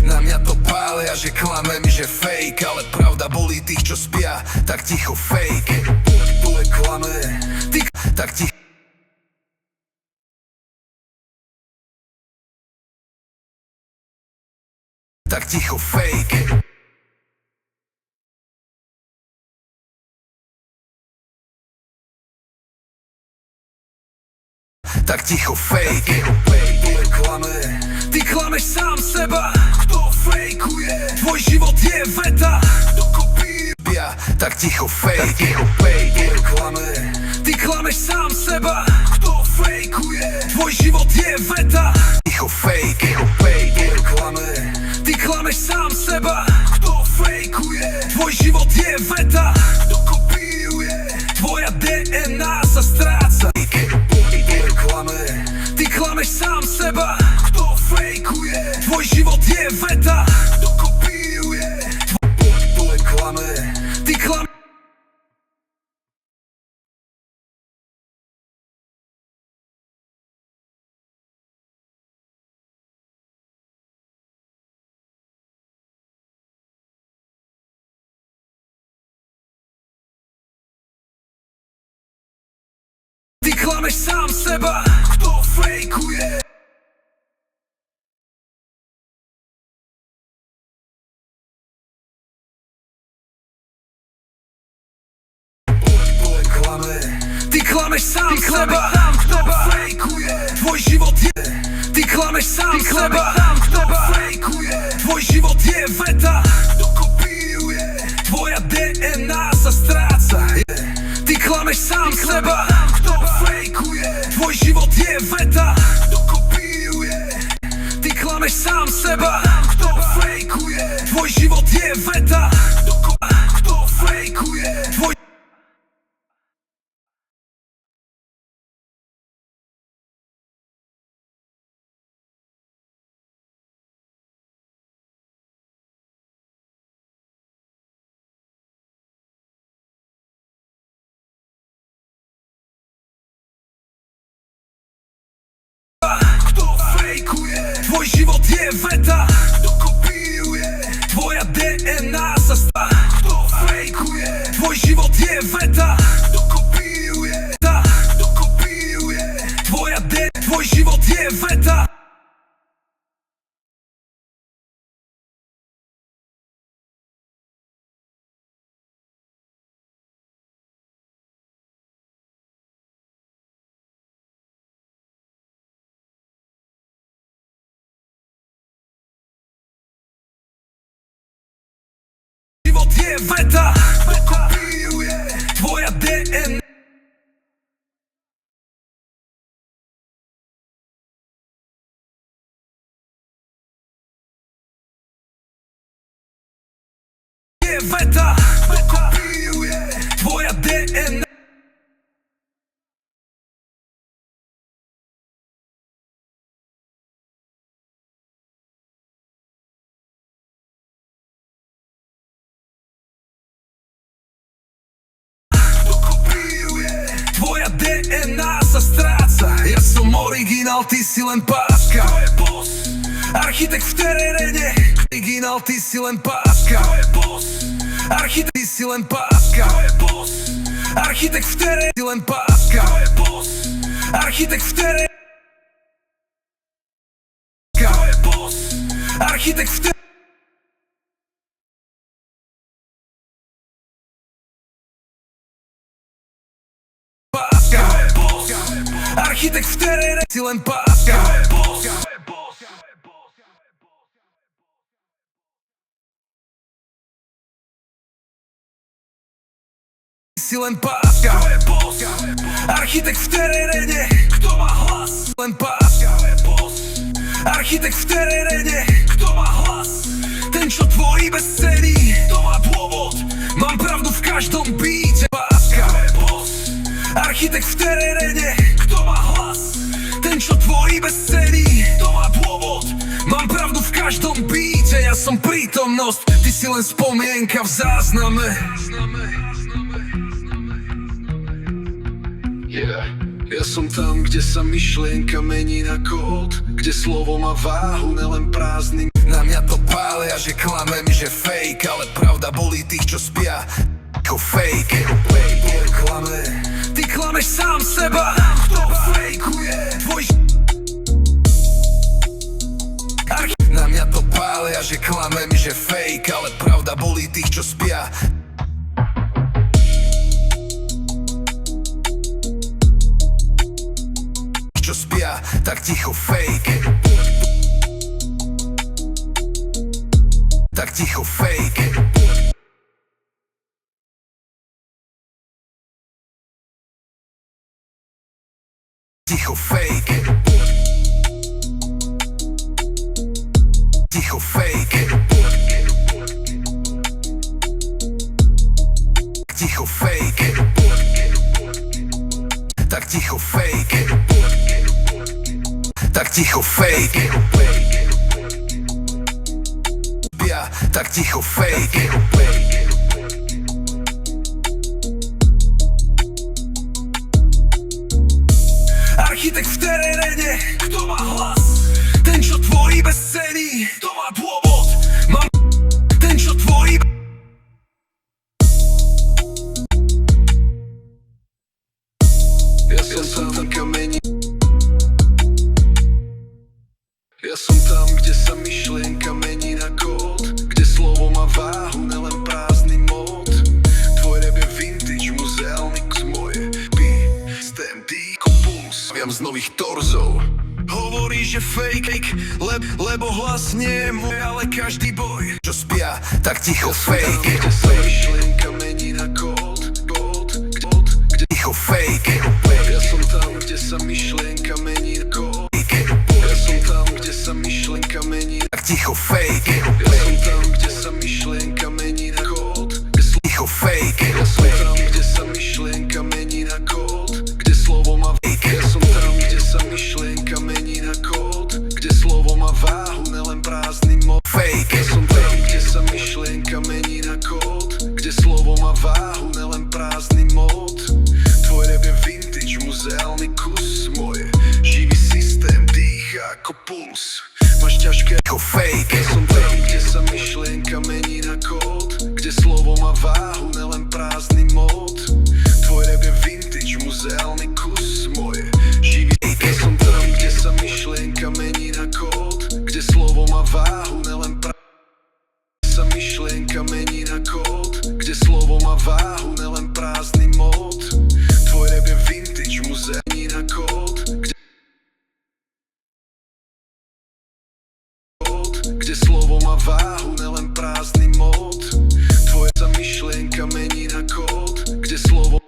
Na mňa to pália, že klamem, že fake, ale pravda bolí tých, čo spia. Tak ticho fake. Tule klame, ty, tak ticho. Tak ticho fake. Tak ticho fake. Tule klame, ty klameš sám seba. Kto fejkuje, tvoj život je veta. Kto kopíruje, tak ticho fake. Tule klame, ty klameš sám seba. Kto fejkuje, tvoj život je veta. Ticho fake. Tule klame, ty klameš sám seba. Kto fejkuje, tvoj život je veta. Kto kopíruje, tvoja DNA sa stráca. Tule klame, ty klameš sám seba. Kto fejkuje, tvoj život je veta. Kto kopíruje, tule klame, ty klameš. Ty klameš sám seba. Kto fejkuje, tule klame, ty klameš sám seba. Kto fejkuje, tvoj život je. Ty klameš sám seba. Kto fejkuje, tvoj život je veta. Kto kopíruje, tvoja DNA sa stráca. Ty klameš sám seba. Kto fejkuje, tvoj život je veta. Kto kopíruje, ty klameš sám seba. Kto fejkuje, tvoj život je veta. Kto fejkuje, tvoj. Kto fejkuje, tvoj život je veta. Kto kopíruje, tvoja DNA sa stá. Kto fejkuje, tvoj život je veta. Kto kopíruje, kto kopíruje, tvoja tvoj život je veta. Je veta, kopíruje, tvoja DNA. Je veta, kopíruje, tvoja DNA. Tvoja DNA sa stráca. Ja som originál, ty si len páska. Kto je boss? Architekt v teréne. Originál, ty si len páska. Kto je boss? Architekt, ty si len páska. Kto je boss? Architekt v teréne, ty len páska. Kto je boss? Architekt v teréne. Kto je boss? Architekt v teréne. Architekt v teréne si len páska. Si len páska. Architekt v teréne, kto má hlas? Len páska. Architekt v teréne, kto má hlas? Ten, čo tvorí bez ceny, to má dôvod. Mám pravdu v každom beate. Páska. Architekt v teréne, kto má hlas? Ten, čo tvorí bez ceny, to má dôvod. Mám pravdu v každom beate. Ja som prítomnosť, ty si len spomienka v zázname. Ja som tam, kde sa myšlienka mení na kód, kde slovo má váhu, nelen prázdny. Na mňa to pália, že klamem, že fake, ale pravda bolí tých, čo spia ako fake. Klame, ty klameš sám seba, kto fejkuje tvoj. Na mňa to pália, že klamem, že fake, ale pravda bolí tých, čo spia. Čo spia, tak ticho fake. Tak ticho fake. Ticho fake. Ticho fake. Ticho fake. Tak ticho fake. Tak ticho fake. Spia, tak ticho fake. Architekt v teréne, kto má hlas? Ten, čo tvorí bez ceny, to má dôvod. Mám ten, čo tvorí. Ja som tam kamení. Ja som tam, kde sa myšlienka mení na kód, kde slovo má váhu, nelen prázdny mód. Tvoj rap je vintage, muzeálny kus moje stand ako puls. Viam z nových torzov. Hovorí, že fake, lebo hlas nie je môj, ale každý boj. Čo spia, tak ticho fake. Ja som tam, kde sa myšlienka mení na kód, kde ticho fake. Ja som tam, kde sa myšlienka mení na kód. Ja som tam, kde sa myšlienka mení na ticho fake. Ja som tam, kde sa myšlienka mení na kód, ticho fake. Ja som tam, kde sa myšlienka mení na kód, kde slovo má fake. Ja som tam, kde sa myšlienka mení na kód, kde slovo má váhu, nelen prázdny mod. Fake. Ja som tam, kde sa myšlienka mení na kód, kde slovo má váhu, nelen prázdny mod. Tvoj rap je vintage, muzeálny kus moje. Živý systém dýcha ako puls. Máš ťažké ako fake. Ja som tam, kde sa myšlienka mení na kód, kde slovo má váhu, nelen prázdny mod. Tvoj rap je vintage, muzeálny kus moje. Živý fake. Ja som tam, kde sa myšlienka mení na kód, kde slovo má váhu, nelen sa myšlienka mení na kód, kde slovo má váhu, nelen prázdny mod. Tvoj rap je vintage, muzeálny na kód, kde slovo má váhu, nelen prázdny mod. Tvoja sa myšlienka mení na kód, kde slovo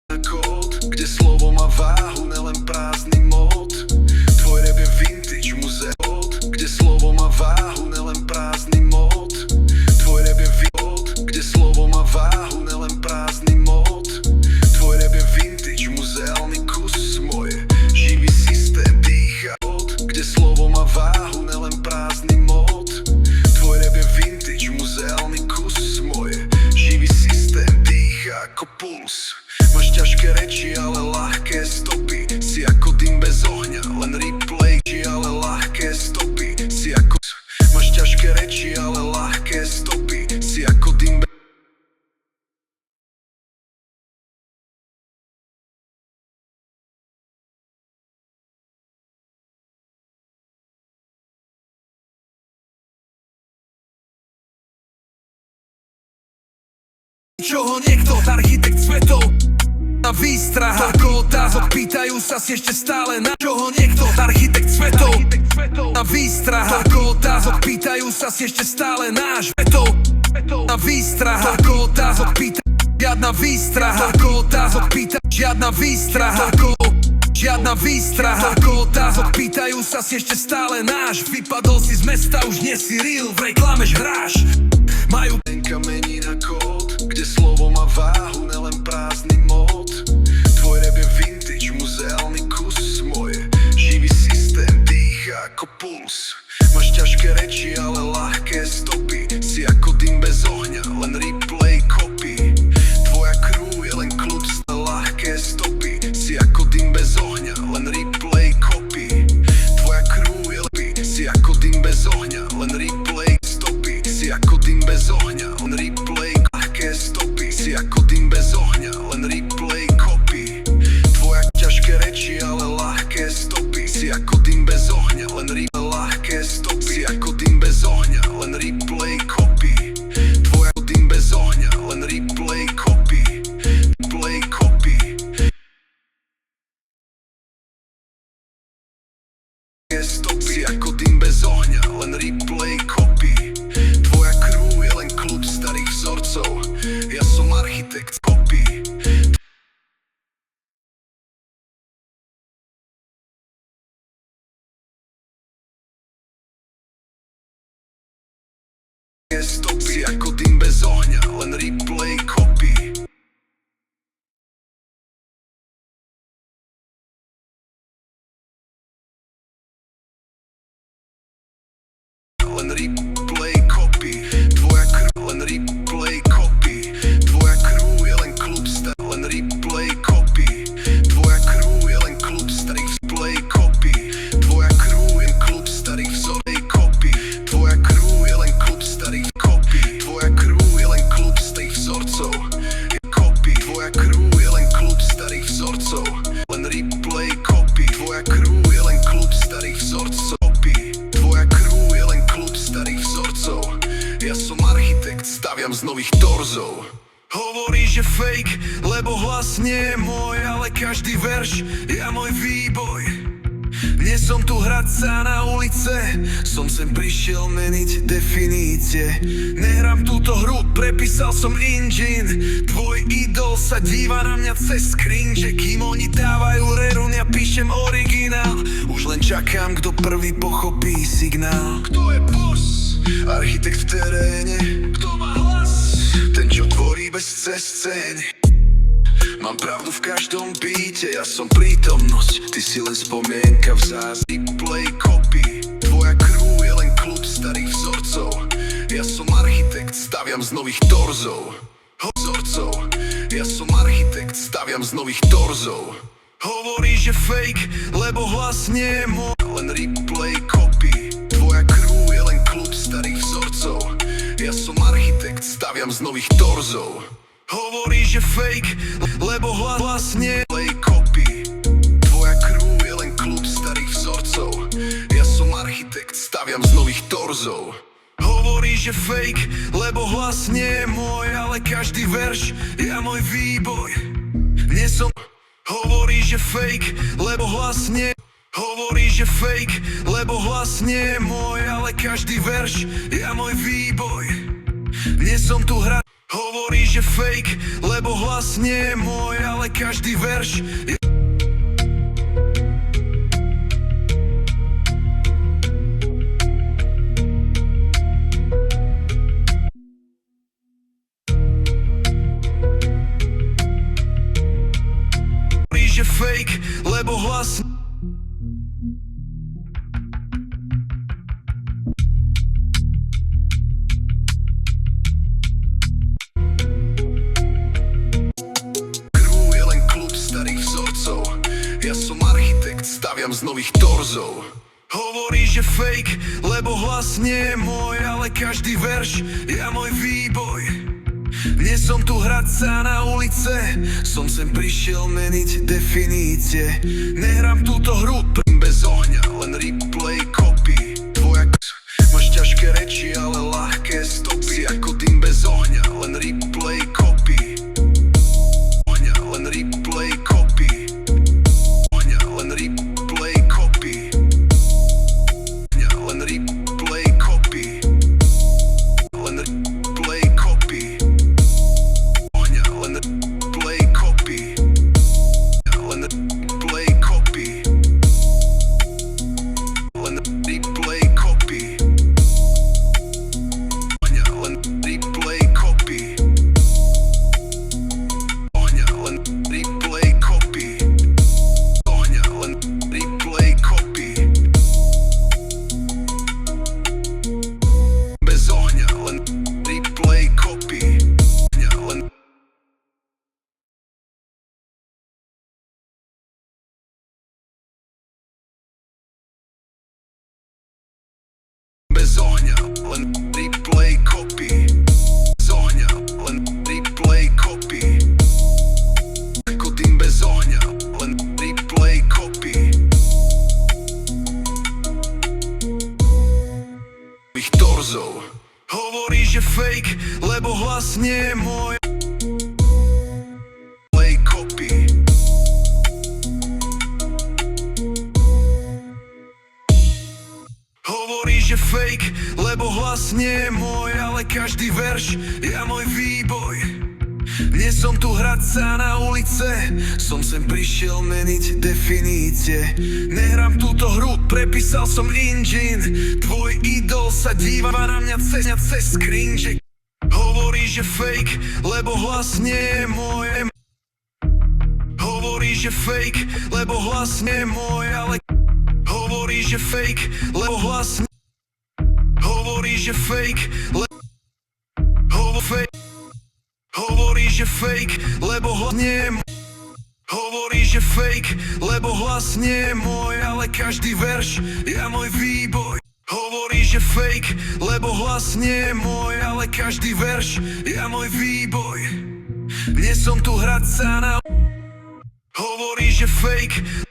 na kód, kde slovo má váhu, nelen prázdny mod. Tvoj rap je vintage, muzeum, kde slovo má váhu, nelen prázdny mod. Tvoj rap je vintage, kde slovo má váhu, nelen prázdny mod. Tvoj rap je vintage, muzeálny kus moje. Živý systém dýcha, kde slovo má váhu, nelen prázdny mod. Tvoj rap je vintage, muzeálny kus moje. Živý systém dýcha ako puls. Máš ťažké reči, ale ľahké stopy. Si ako dym bez ohňa, len replay, ale ľahké stopy. Si ako... Máš ťažké reči, ale ľahké stopy. Si ako dym bez... čoho niekto architekt svetov na výstraha. Toľko otázok, pýtajú sa si ešte stále na čoho niekto architekt svetov na výstraha. Toľko otázok, pýtajú sa si ešte stále náš vetov na výstraha. Toľko otázok, žiadna výstraha. Toľko otázok, žiadna výstraha. Žiadna výstraha. Toľko otázok, pýtajú sa si ešte stále náš. Vypadol si z mesta, už nie si real, v reklame hráš. Majú kamení na kód, kde slovo má váhu, nelen prázdny mód. Tvoj rap je vintage, muzeálny kus. Moje živý systém dýcha ako puls. Máš ťažké reči, ale ľahké stopy. Si ako dym bez ohňa, len replay copy. Tvoja crew je len kľud, ľahké stopy. Si ako dym bez ohňa, len replay copy. Tvoja crew je lepy. Si ako dym bez ohňa, len replay stopy. Si ako dym bez ohňa, len replay ľahké stopy. Si ako dym bez ohňa, len replay copy. Tvoja ťažké reči, ale ľahké stopy. Si ako dym bez ohňa, len replay ľahké stopy. Si ako dym bez ohňa, len replay copy. Tvoja dym bez ohňa, len replay copy. Play copy. Stop, si ako dym bez ohňa, len replay copy. Tvoja crew je len kľud starých vzorcov. Ja som architekt copy. Stop, si ako dym bez ohňa, len replay copy. Len replay copy. Tvoja crew, len replay copy. Tvoja crew je len kľud starých, len replay copy. Tvoja crew je len kľud starých play copy. Tvoja crew je kľud starých vzorov copy. Tvoja crew je len kľud starých copy. Tvoja crew je len kľud starých vzorcov. Copy. Tvoja crew je len kľud starých vzorcov. Len replay copy. Tvoja crew je len kľud starých vzorcov. Tvoja crew je len kľud starých vzorcov. Ja som architekt, staviam z nových torzov. Hovorí, že fake, lebo hlas nie je môj, ale každý verš je môj výboj. Nie som tu hrať sa na ulice, som sem prišiel meniť definície. Nehrám túto hru, prepísal som engine. Tvoj idol sa díva na mňa cez screen, že kým oni dávajú rerun, ja píšem originál. Už len čakám, kto prvý pochopí signál. Kto je boss? Architekt v teréne. Kto má hlas? Ten, čo tvorí bez scény. Mám pravdu v každom beate, ja som prítomnosť. Ty si len spomienka v zázri. Play copy. Tvoja crew je len kľud starých vzorcov. Ja som architekt, staviam z nových torzov. Vzorcov. Ja som architekt, staviam z nových torzov. Hovorí, že fake, lebo hlas nie je môj, len replay copy. Tvoja crew je len kľud starých vzorcov. Ja som architekt, staviam z nových torzov. Hovorí, že fake, lebo hlas nie play copy. Tvoja crew je len kľud starých vzorcov. Ja som architekt, staviam z nových torzov. Hovorí, že fake, lebo hlas nie je môj, ale každý verš je môj výboj. Nie som. Hovorí, že fake, lebo hlas nie. Hovorí, že fake, lebo hlas nie je môj, ale každý verš je môj výboj. Nie som tu hrať. Hovorí, že fake, lebo hlas nie je môj, ale každý verš je... Hovorí, že fake, lebo hlas... Ja som architekt, staviam z nových torzov. Hovorí, že fake, lebo hlas nie je môj, ale každý verš je môj výboj. Nie som tu hrať sa na ulice, som sem prišiel meniť definície. Nehrám túto hru bez ohňa, len replay copy. Tvoja máš ťažké reči, ale ľahké stopy. Si ako dym bez ohňa, len replay copy. verš, ja môj výboj. Nie som tu hrať sa na ulice, som sem prišiel meniť definície. Nehrám túto hru, prepísal som engine. Tvoj idol sa díva na mňa cez screen. Hovorí, že fake, lebo hlas nie je môj. Hovorí, že fake, lebo hlas nie je môj, ale hovorí, že fake, lebo hlas nie. Hovorí, že fake, Hovorí, že fake, lebo hlas nie je môj. Hovorí, že fake, lebo hlas nie je môj, ale každý verš, ja môj výboj. Hovorí, že fake, lebo hlas nie je môj, ale každý verš, ja môj výboj. Nie som tu hrať sa na. Hovorí, že fake.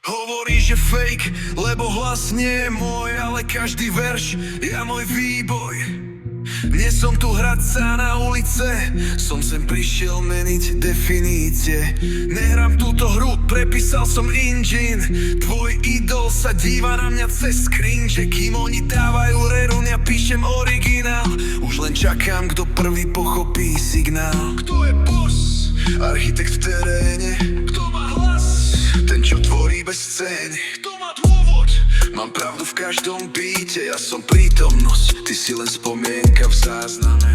Hovorí, že fake, lebo hlas nie je môj, ale každý verš, ja môj výboj. Nie som tu hrať sa na ulice, som sem prišiel meniť definície. Nehrám túto hru, prepísal som engine. Tvoj idol sa díva na mňa cez screen, že kým oni dávajú rerun, ja píšem originál. Už len čakám, kto prvý pochopí signál. Kto je boss? Architekt v teréne. Kto má hlas? Ten, čo tvorí bez scény. Kto má dôvod? Mám pravdu v každom beate, ja som prítomnosť, ty si len spomienka v zázname.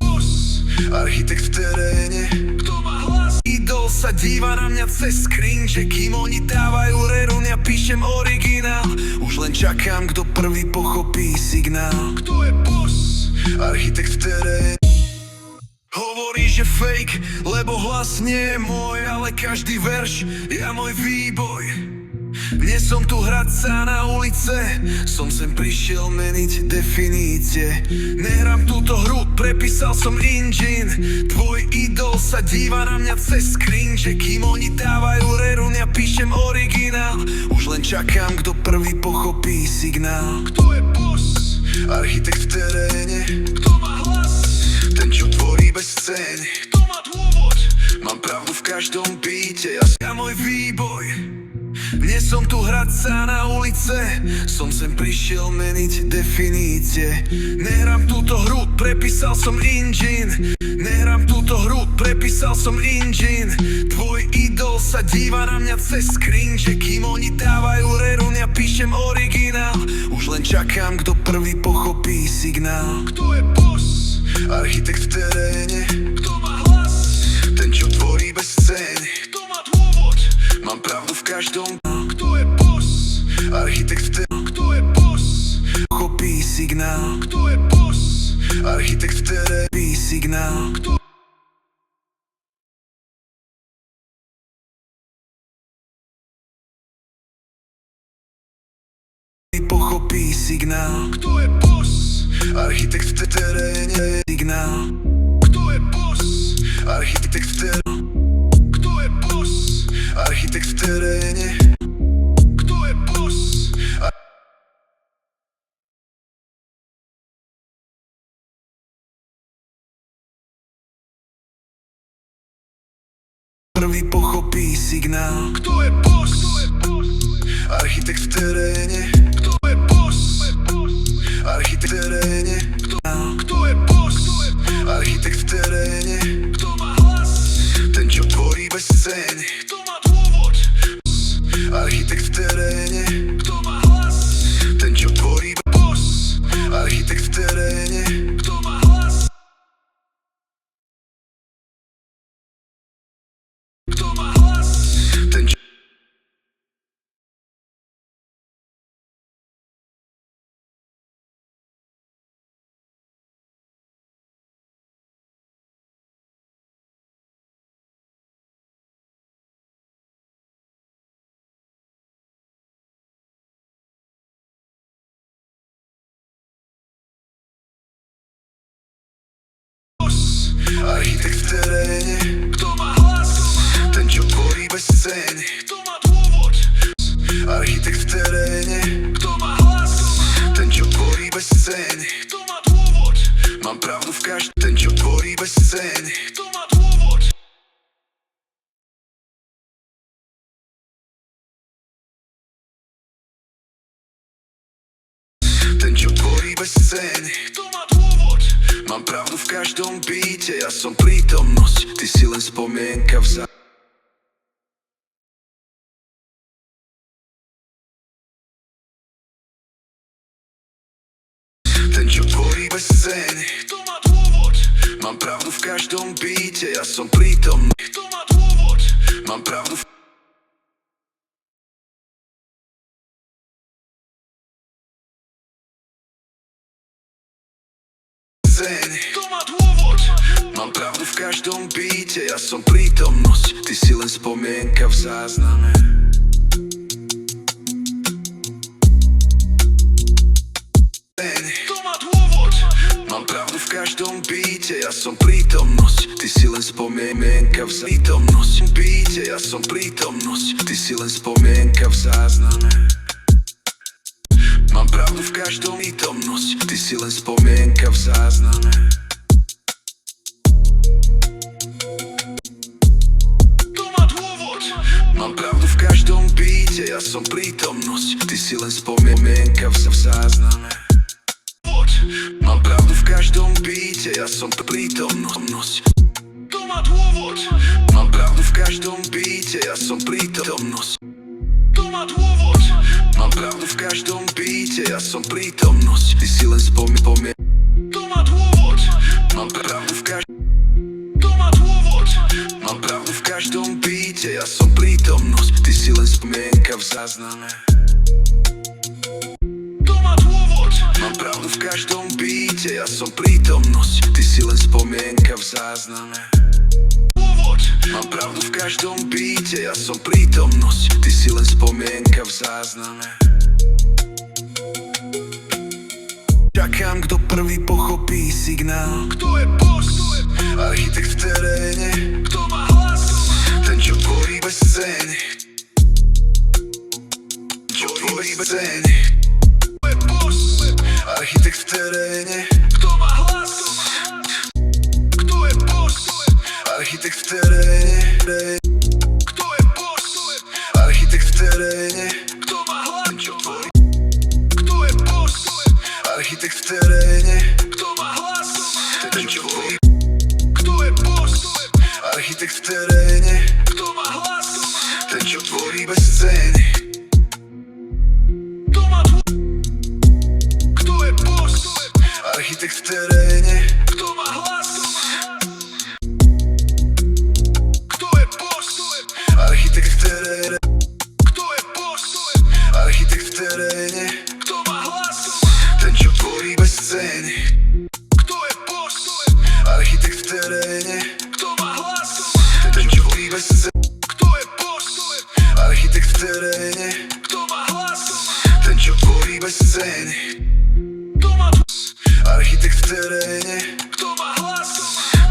Boss, architekt v teréne. Kto má hlas? Idol sa díva na mňa cez screen, že kým oni dávajú rerun, ja píšem originál. Už len čakám, kto prvý pochopí signál. Kto je boss? Architekt v teréne. Hovorí, že fake, lebo hlas nie je môj, ale každý verš, ja môj výboj. Nie som tu hrať sa na ulice, som sem prišiel meniť definície. Nehrám túto hru, prepísal som engine. Tvoj idol sa díva na mňa cez screen, že kým oni dávajú rerun, ja píšem originál. Už len čakám, kto prvý pochopí signál. Kto je boss? Architekt v teréne. Kto má hlas? Ten, čo tvorí bez scény. Kto má dôvod? Mám pravdu v každom beate, ja môj výboj. Nie som tu hrať sa na ulice, som sem prišiel meniť definície. Nehrám túto hru, prepísal som engine. Nehrám túto hru, prepísal som engine. Tvoj idol sa díva na mňa cez screen, že kým oni dávajú rerun, ja píšem originál. Už len čakám, kto prvý pochopí signál. Kto je boss? Architekt v teréne. Kto má hlas? Ten, čo tvorí bez scény. Kto má dôvod? Mám pravdu v každom. Kto je boss? Architekt v teréne. Kto je boss? Pochopí signál. Kto je boss? Architekt v teréne. Pochopí signál. Kto pochopí signál. Kto je boss? Architekt v teréne. Signál. Kto je boss? Architekt v teréne. Kto je boss? Architekt v teréne. Kto je boss? Prvý pochopí signál. Kto je boss? Architekt v teréne. Kto je boss? Architekt v teréne. Kto je boss? Architekt v teréne. Kto má hlas? Ten, čo tvorí bez scény. Kto má dôvod? Architekt v teréne. Kto má hlas? Ten, čo tvorí boss. Architekt v teréne. Kto má hlas? Kto má hlas? Ten, čo architekt v teréne. Kto má hlas? Ten, čo tvorí bez scény. Kto má dôvod? Architekt v teréne. Kto má hlas? Ten, čo tvorí bez scény. Kto má dôvod? Mám pravdu v každom. Ten, čo tvorí bez scény. Kto má bez scény. Kto má dôvod? Mám pravdu v každom beate, ja som prítomnosť, ty si len spomienka v Ten, čo tvorí bez scény. Kto má dôvod? Mám pravdu v každom beate, ja som prítomný. Kto má dôvod? Mám pravdu v scény. Kto má dôvod? Mám pravdu v každom beate, ja som prítomnosť, ty si len spomienka v zázname. Mám pravdu v každom beate, ja som prítomnosť, ty si len spomienka v prítomnosť. Beate, ja som prítomnosť, ty si len spomienka v zázname. Mám pravdu v každom prítomnosť, ty si len spomienka v zázname. Kto má dôvod? Mám pravdu v každom beate, ja som prítomnosť, ty si len spomienka v zázname. Mám pravdu v každom beate, ja som prítomnosť. Kto má dôvod? Mám pravdu v každom beate, ja som prítomnosť. Kto má dôvod? Mám pravdu v každom beate, ja som prítomnosť, ty si len spomienka. Kto má dôvod? Mám pravdu v každom. Kto má dôvod? Mám pravdu v každom beate, ja som prítomnosť, ty si len spomienka v zázname. Mám pravdu v každom beate, ja som prítomnosť, ty si len spomienka v zázname. Mám pravdu v každom beate, ja som prítomnosť, ty si len spomienka v zázname. Čakám, kto prvý pochopí signál. Kto je boss? Architekt v teréne. Kto má hlas? Ten, čo tvorí bez scény. Čo tvorí bez scény. Architekt v teréne. Kto má hlas? Kto je boss? Architekt v teréne. Kto je boss? Architekt v teréne. Kto má hlas? Čo tvorí? Kto je boss? Architekt v teréne. Kto má hlas? Ten, čo tvorí. Kto je boss? Architekt v teréne. Kto má hlas? Ten, čo tvorí bez scény. Architekt v teréne. Kto má hlas? Kto je boss? Architekt v teréne. Kto je boss? Architekt v teréne. Kto má hlas? Ten, čo tvorí bez scény. Kto je boss? Architekt v teréne. Kto má hlas? Ten, čo tvorí bez scény. Kto je boss? Architekt v teréne. Kto má hlas? Ten, čo tvorí bez scény. Architekt v teréne. Kto má hlas?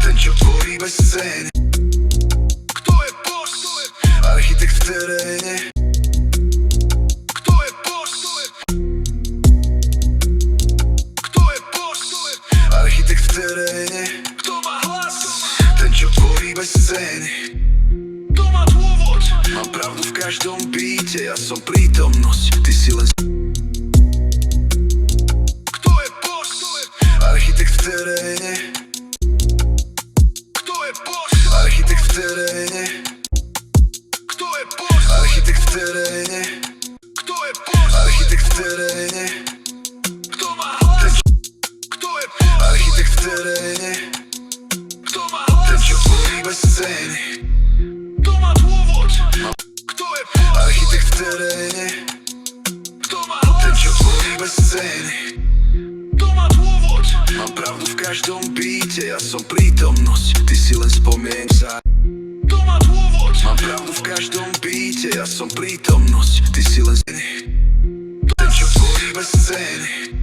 Ten, čo tvorí bez scény. Kto je boss? Architekt v teréne. Kto je boss? Kto je boss? Architekt v teréne. Kto má hlas? Ten, čo tvorí bez scény. Kto má dôvod? Mám pravdu v každom beate, ja som prítomnosť, ty si len. Architekt v teréne. Kto je boss? Architekt v teréne. Kto je boss? Architekt v teréne. Kto je boss? Architekt v teréne. Kto má hlas? Kto je boss? Architekt v teréne. Kto má hlas? Ten, čo tvorí bez scény. Kto má dôvod? Kto je boss? Architekt v teréne. Kto má hlas? Ten, čo tvorí bez scény. Mám pravdu v každom beate, ja som prítomnosť, ty si len spomienka. Kto má dôvod? Mám pravdu v každom beate, ja som prítomnosť, ty si len scény. Ten, čo tvorí bez scény.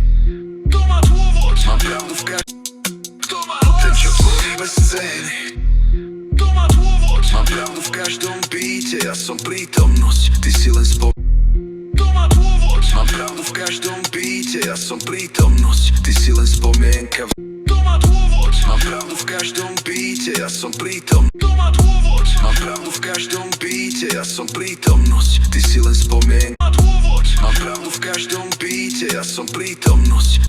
Kto má dôvod? Mám pravdu v každom. Kto má hlas? Ten, čo tvorí bez scény. Kto má dôvod? Mám pravdu v každom beate, ja som prítomnosť, ty si len spomienka. Mám pravdu v každom beate, ja som prítomnosť, ty si len spomienka. Kto má dôvod? Mám pravdu v každom beate, ja som prítom. Kto má dôvod? Mám pravdu v každom beate, ja som prítomnosť, ty si len spomienka. Mám pravdu v každom beate, ja som prítomnosť.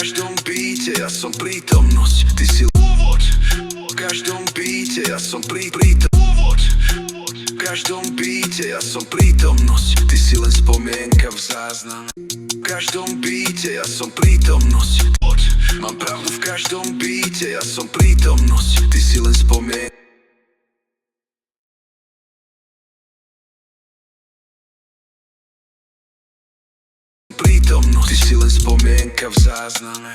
každom beate ja som prítomnosť, ty si úvod. V každom beate ja som prítomnosť. V každom beate ja som prítomnosť, ty si len spomienka v zázname. V každom beate ja som prítomnosť. Mám pravdu, v každom beate ja som prítomnosť, ty si len spomienka. Prítomnosť, ty si len spomienka v zázname.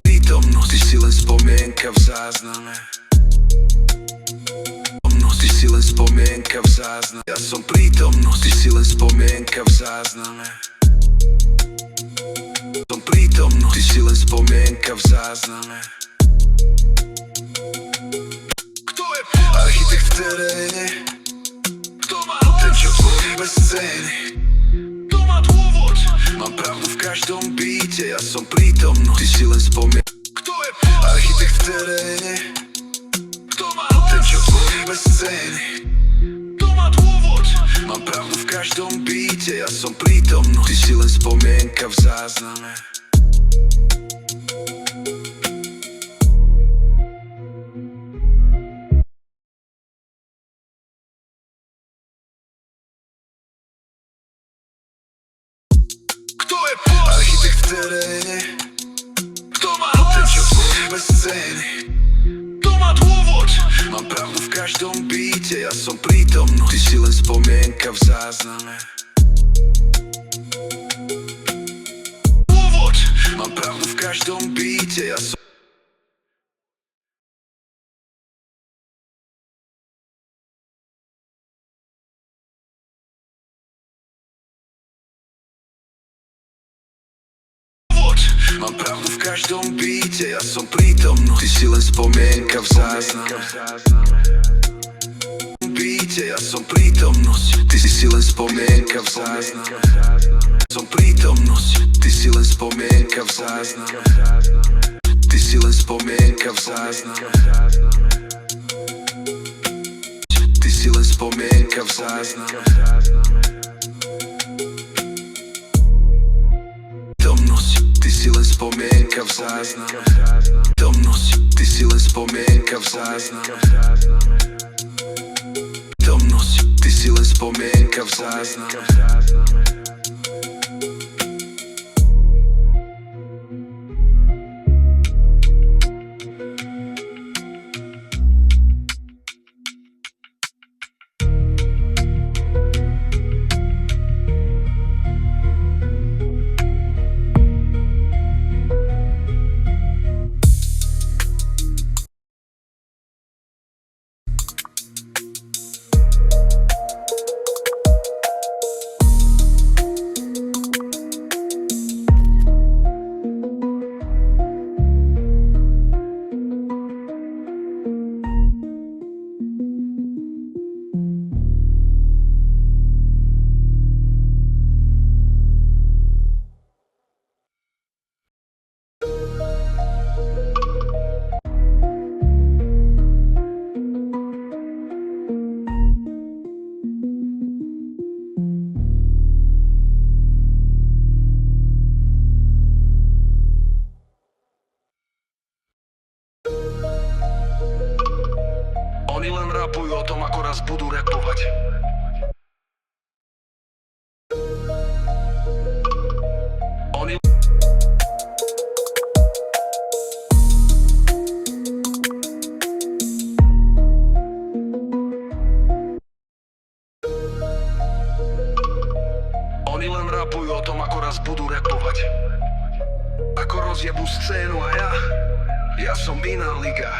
Prítomnosť, ty si len spomienka v zázname. Ty si len spomienka v zázname. Ja som prítomnosť, ty si len spomienka v zázname. Som prítomnosť, ty si len spomienka v zázname. Kto je architekt v teréne? Kto má ten, čo tvorí bez scény? Kto má dôvod? Mám pravdu, v každom beate ja som prítomnosť, ty si len spomienka. Kto je architekt v teréne? Kto má ten, čo tvorí bez scény? Kto má dôvod? Mám pravdu, v každom beate ja som prítomnosť, ty si len spomienka v zázname. Kto je architekt v teréne? Kto má ten, čo tvorí bez scény? Kto má dôvod? Mám pravdu, v každom beate ja som prítomnosť, ty si len spomienka v zázname. Dôvod? Mám pravdu, v každom beate ja som. Mám pravdu, v každom beate ja som prítomnosť, ty si len spomienka v zázname. V beate ja som prítomnosť, ty si len spomienka v zázname. Som prítomnosť, ty si len spomienka v zázname. Ty si len spomienka v zázname. Ty si len spomienka v zázname. Ty si len spomienka v zázname. Prítomnosť, ty si len spomienka v zázname. Prítomnosť, ty si len spomienka v zázname. Oni len rapujú o tom, ako raz budú rapovať. Oni len rapujú o tom, ako raz budú rapovať. Ako rozjebú scénu a ja som iná liga.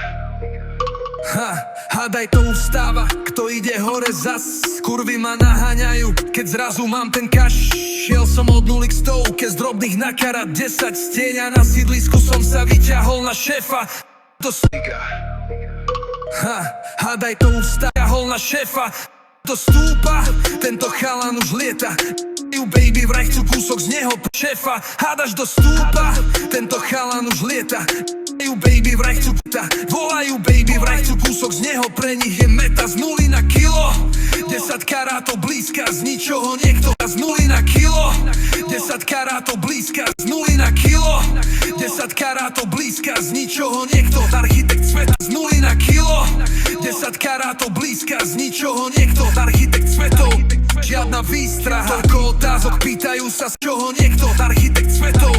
Hádaj to ustáva, kto ide hore zas. Kurvy ma naháňajú, keď zrazu mám ten cash. Šiel som od 0 k 100, z drobných na karát 10. Z tieňa na sídlisku som sa vyťahol na šéfa. To liga. Hádaj to ustáva, na šéfa. To stúpa, tento chalan už lieta. Baby, vraj chcú kúsok z neho šéfa. Hádaš do stúpa, tento chalan už lieta. Volajú baby, vraj chcú puta. Volajú baby, vraj chcú kúsok z neho. Pre nich je meta z 0 na kilo. 10 karátov blízka, z ničoho niekto. Z 0 na kilo. 10 karátov blízka, z 0 na kilo. 10 karátov blízka, z ničoho niekto. Architekt sveta, z 0 na kilo. 10 karátov blízka, z ničoho niekto. Architekt svetov, žiadna výstraha. Toľko otázok, pýtajú sa z čoho niekto. Architekt svetov,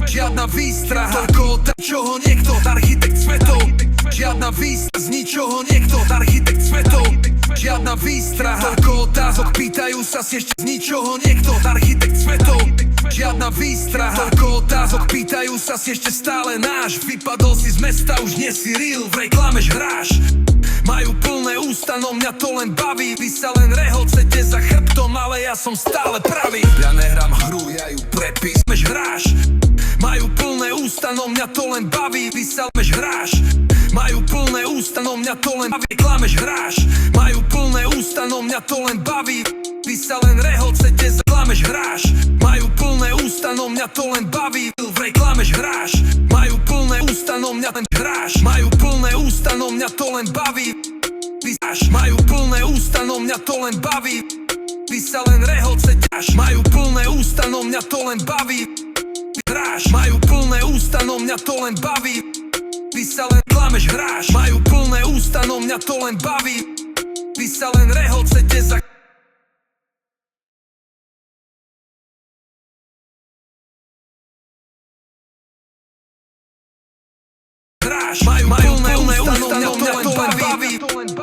žiadna výstraha. Toľko otázok, čoho niekto. Architekt svetov, žiadna výstraha. Z ničoho niekto. Architekt svetov, žiadna výstraha. Toľko otázok, pýtajú sa si ešte z ničoho niekto. Architekt svetov, žiadna výstraha. Toľko otázok, pýtajú sa si ešte stále náš. Vypadol si z mesta, už nie si real, v reklame hráš. Majú plné ústa, no mňa to len baví. Vy sa len rehocete za chrbtom, ale ja som stále pravý. Ja nehrám hru, ja ju prepis, hráš. Majú plné ústa, no mňa to len baví. Vy sa len hráš. Majú plné ústa, no mňa to len baví. Klameš, hráš. Majú plné ústa, no mňa to len baví. Vy sa len rehocete, klameš, hráš. Majú plné ústa, no mňa to len baví. V reklameš, hráš. Majú plné ústa, no mňa len hráš. Majú plné ústa, no mňa to len baví. Vy majú plné ústa, no mňa to len baví. Vy sa len rehocete, majú plné ústa, no mňa to len baví. Hráš, majú plné ústa, no mňa to len baví. Vy sa len klameš, hráš. Majú plné ústa, no mňa to len baví. Vy sa len rehocete za Majú plné ústa, no mňa to len baví.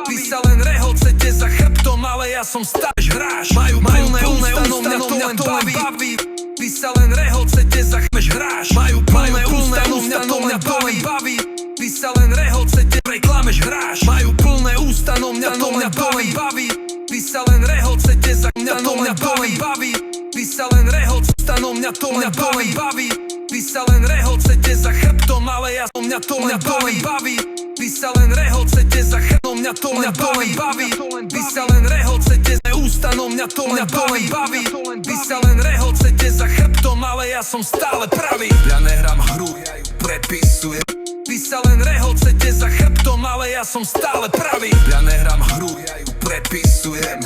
Vy sa len rehocete za chrbtom, ale ja som stále hráš. Majú plné ústa, no mňa to len baví. Vy sa len rehocete za hráš. Majú plné ústa, no mňa to len baví. Vy sa len rehocete, reklameš, hráš. Majú plné ústa, no mňa to len baví. Vy sa len rehocete za mňa to len baví. Vy sa len rehocete, no mňa to len baví. Vy sa len rehocete za chrbtom, ale ja mňa to len baví. Vy sa len rehocete za chrbtom, mňa to len baví. Vy sa len rehocete za ústa, no mňa to len baví. Vy sa len rehocete za chrbtom, ale ja som stále pravý. Ja nehrám hru, ja ju prepisujem. Vy sa len rehocete za chrbtom, ale ja som stále pravý. Ja nehrám hru, ja ju prepisujem.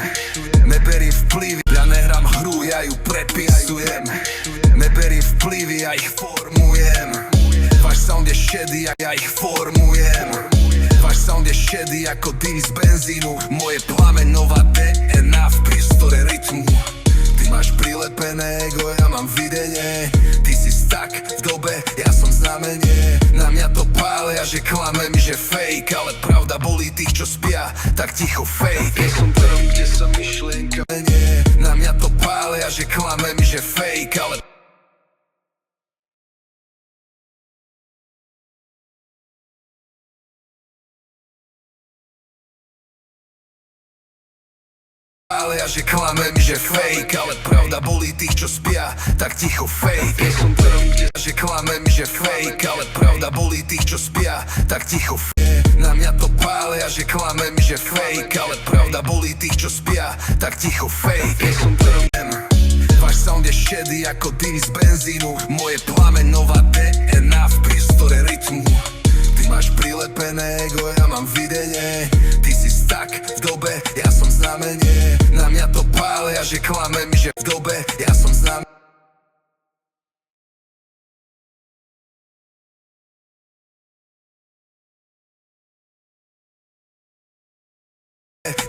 Neberiem vplyvy, ja nehrám hru, ja ju prepisujem. Neberiem vplyvy, ja ich formujem. Váš sound je šedý, ja ich formujem. Váš sound je šedý ako dym z benzínu. Moje plamenová DNA v priestore rytmu. Ty máš prilepené ego, ja mám videnie. Ty si stuck v dobe, ja som znamenie. Na mňa to pália, že klamem, že fake. Ale pravda bolí tých, čo spia, tak ticho fake. Ja som tam, kde sa myšlienka menie. Na mňa to pália, že klamem, že fake. Ale ja že klamem, že fake. Ale pravda bolí tých, čo spia, tak ticho fake. Ja som tam, kde že klamem, že fake. Ale pravda bolí tých, čo spia, tak ticho fake. Na mňa to pália, že klamem, že fake. Ale pravda bolí tých, čo spia, tak ticho fake. Ja som tam. Váš sound je šedý ako dym z benzínu. Moje plamenová DNA v priestore rytmu. Ty máš prilepené ego, ja mám videnie. Ty si stuck v dobe, ja som znamenie. Na mňa to pália, že klamem, že v dobe, ja som znamenie.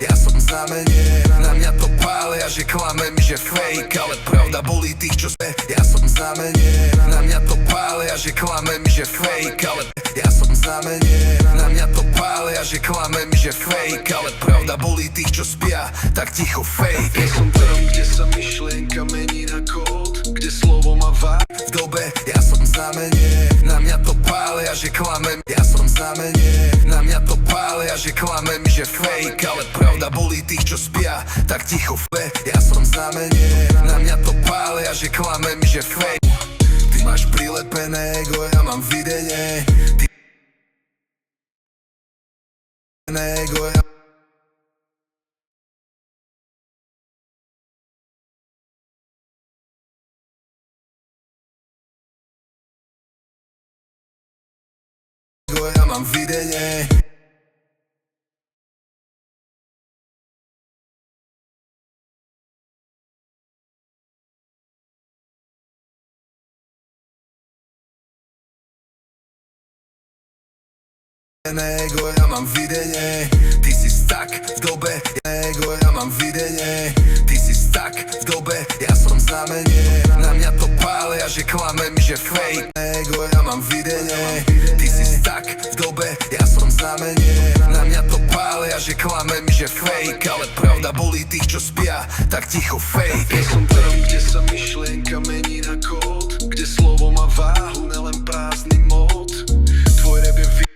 Ja som znamenie, na mňa to pália, že klamem, že fake. Ale pravda bolí tých, čo sme. Ja som znamenie, na mňa to pália, že klamem, že fake. Ale ja som znamenie, na mňa to pália, že klamem, že fake. Ale pravda bolí tých, čo spia, tak ticho fake. Ja som tam, kde sa myšlienka mení na kód, kde slovo má váh. V dobe, ja som znamenie, na mňa to pália, že klamem. Ja som znamenie, na mňa to pália, že klamem, že fake. Ale pravda bolí tých, čo spia, tak ticho fake. Ja som znamenie, na mňa to pália, že klamem, že fake. Ty máš prilepené ego, ja mám videnie. Ty ego, ja videnie. Ego, ja mám videnie. Ty si stuck v dobe. Ego, ja mám videnie. Ty si stuck v dobe. Ja som znamenie. Na mňa to pália, že klamem, že fake. Ego, ja mám videnie. Ty si stuck v dobe. Ja som znamenie. Na mňa to pália, že klamem, že fake. Ale pravda bolí tých, čo spia, tak ticho fake. Ja som tam, kde sa myšlienka mení na kód, kde slovo má váhu, nelen prázdny mód. Tvoj rap je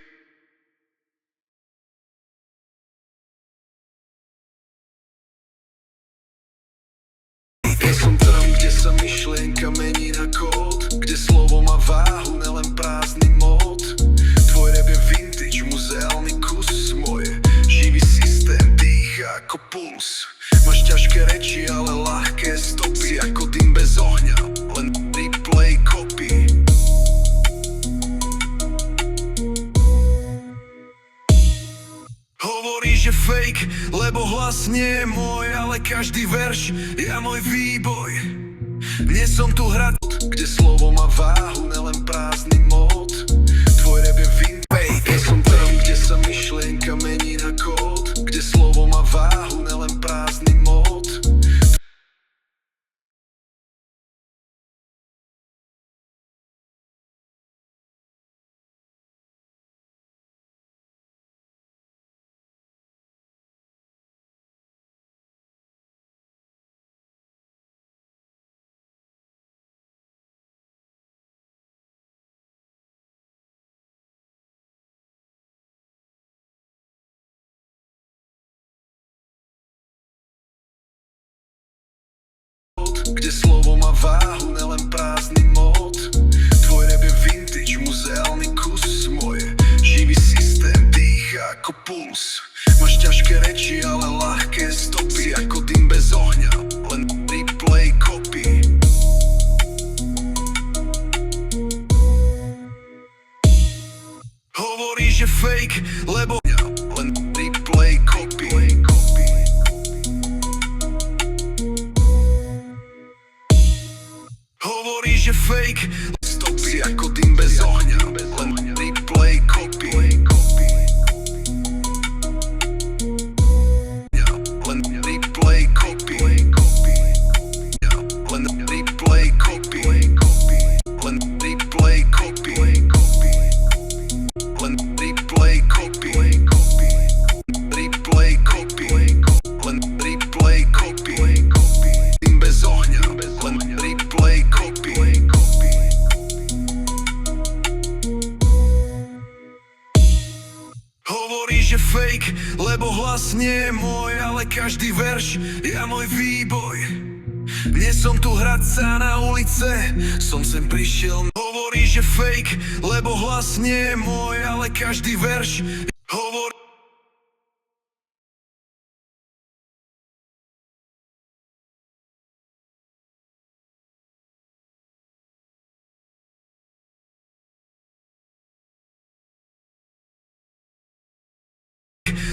Ja som tam, kde sa myšlienka mení na kód, kde slovo má váhu, nelen prázdny mód. Tvoj rap je vintage, muzeálny kus. Moje živý systém dýcha ako puls. Máš ťažké reči, ale ľahké stopy. Ako dym bez ohňa, len replay copy. Hovorí, že fake, lebo hlas nie je môj, ale každý verš je môj výboj. Nie som tu hrať, kde slovo má váhu, nelen prázdny mód. Tvoj rap je vintage. Ja som tam, kde sa myšlienka mení na kód, kde slovo má váhu, nelen prázdny mód. Kde slovo má váhu, nelen prázdny mód. Tvoj rap je vintage, muzeálny kus. Moje živý systém dýcha ako puls. Máš ťažké reči, ale ľahké stopy. Ako dym bez ohňa, len replay copy. Hovorí, že fake, lebo len replay copy. Hovorí, že fake, stopy ako dym bez ohňa, len replay copy. Len replay copy. Len replay copy. Len replay copy. Len replay copy. Replay copy. Len replay copy. Dym bez ohňa, len replay copy. Hovorí, že fake, lebo hlas nie je môj, ale každý verš je môj výboj. Nie som tu hrať sa na ulice, som sem prišiel. Hovorí, že fake, lebo hlas nie je môj, ale každý verš hovorí.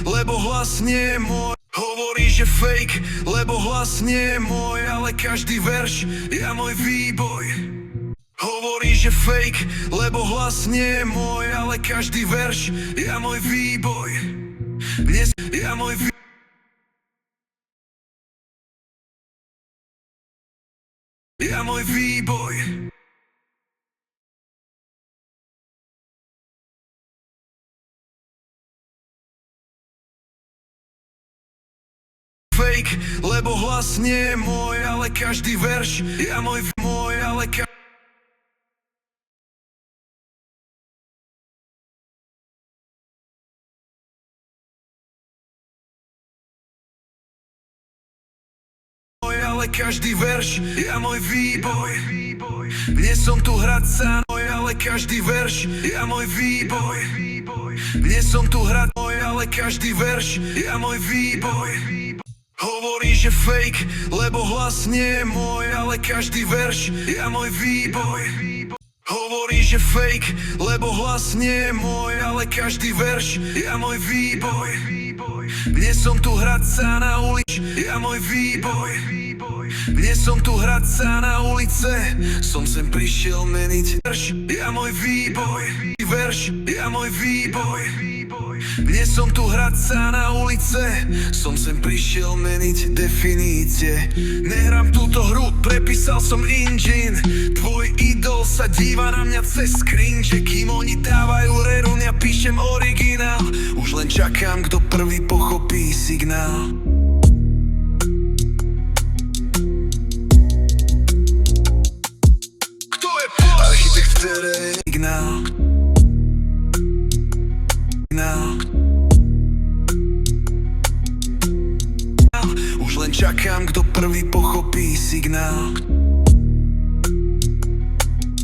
Lebo hlas nie je môj. Hovorí, že fake, lebo hlas nie je môj, ale každý verš je môj výboj. Hovorí, že fake, lebo hlas nie je môj, ale každý verš je môj výboj. Dnes je môj výboj. Je môj výboj. Fake, lebo hlas nie je môj, ale každý verš je môj, ale každý verš je môj výboj. Nie som tu hrať sa, ale každý verš je môj výboj. Nie som tu hrať, ale každý verš je môj výboj. Hovorí, že fake, lebo hlas nie je môj, ale každý verš je môj výboj. Hovorí, že fake, lebo hlas nie je môj, ale každý verš ja môj výboj. Nie som tu hrať sa na ulici, ja môj výboj. Nie som tu hrať sa na ulice, som sem prišiel meniť verš, ja môj výboj. Verš, ja môj výboj. Nie som tu hrať sa na ulice, som sem prišiel meniť definície. Nehrám túto hru, prepísal som engine. Tvoj idol sa díva na mňa cez screenže. Kým oni dávajú rerun, ja píšem originál. Už len čakám, kto prvý pochopí signál. Kto je boss? Architekt v teréne. Signál. Už len čakám, kto prvý pochopí signál.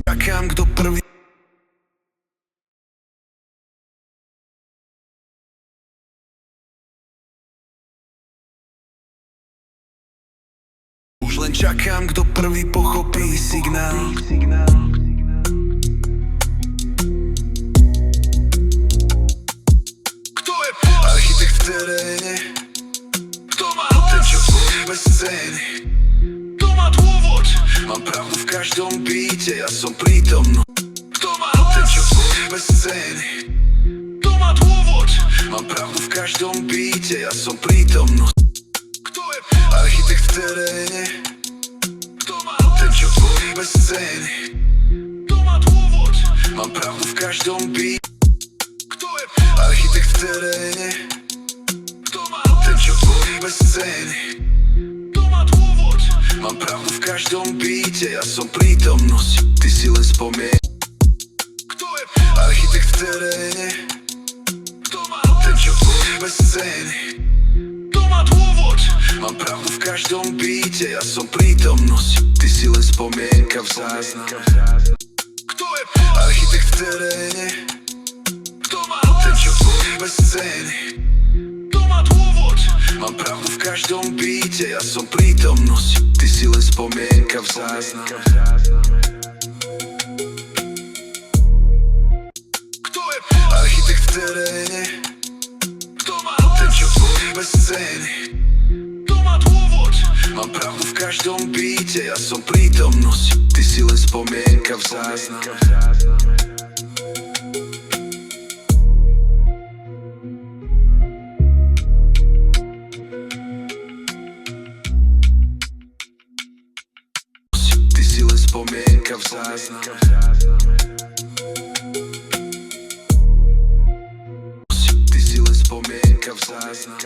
Čakám, kto prvý. Už len čakám, kto prvý pochopí signál. Kto je boss? Architekt v teréne. Kto má hlas? Ten, čo tvorí bez scény. Kto má dôvod? Mám pravdu v každom beate, ja som prítomný. Kto má hlas? Ten, čo tvorí bez scény. Kto má dôvod? Mám pravdu v každom beate, ja som prítomný. Kto je boss? Architekt v teréne. Kto má hlas? Ten, čo tvorí bez scény. Kto má dôvod? Mám pravdu v každom beate. Kto je boss? Architekt v teréne. Kto má hlas? Ten, čo tvorí bez scény. Kto má dôvod? Mám pravdu v každom beate, ja som prítomnosť, ty si len spomien. Kto je boss? Architekt v teréne. Kto má hlas? Ten, čo tvorí bez scény. Kto má dôvod? Mám pravdu v každom beate, ja som prítomnosť, ty si len spomienka v záznam. Kto je boss? Architekt v teréne. Kto má hlas? Ten, čo tvorí bez scény. Kto má dôvod? Mám pravdu v každom beate, ja som prítomnosť, ty si len spomienka v záznam. Kto je boss? Architekt v teréne. Kto má hlas? Ten, čo tvorí bez scény. Kto má dôvod? Mám pravdu v každom beate, ja som prítomnosť, ty si len spomienka v záznam. Spomienka v záznam. Ty si len spomienka v záznam.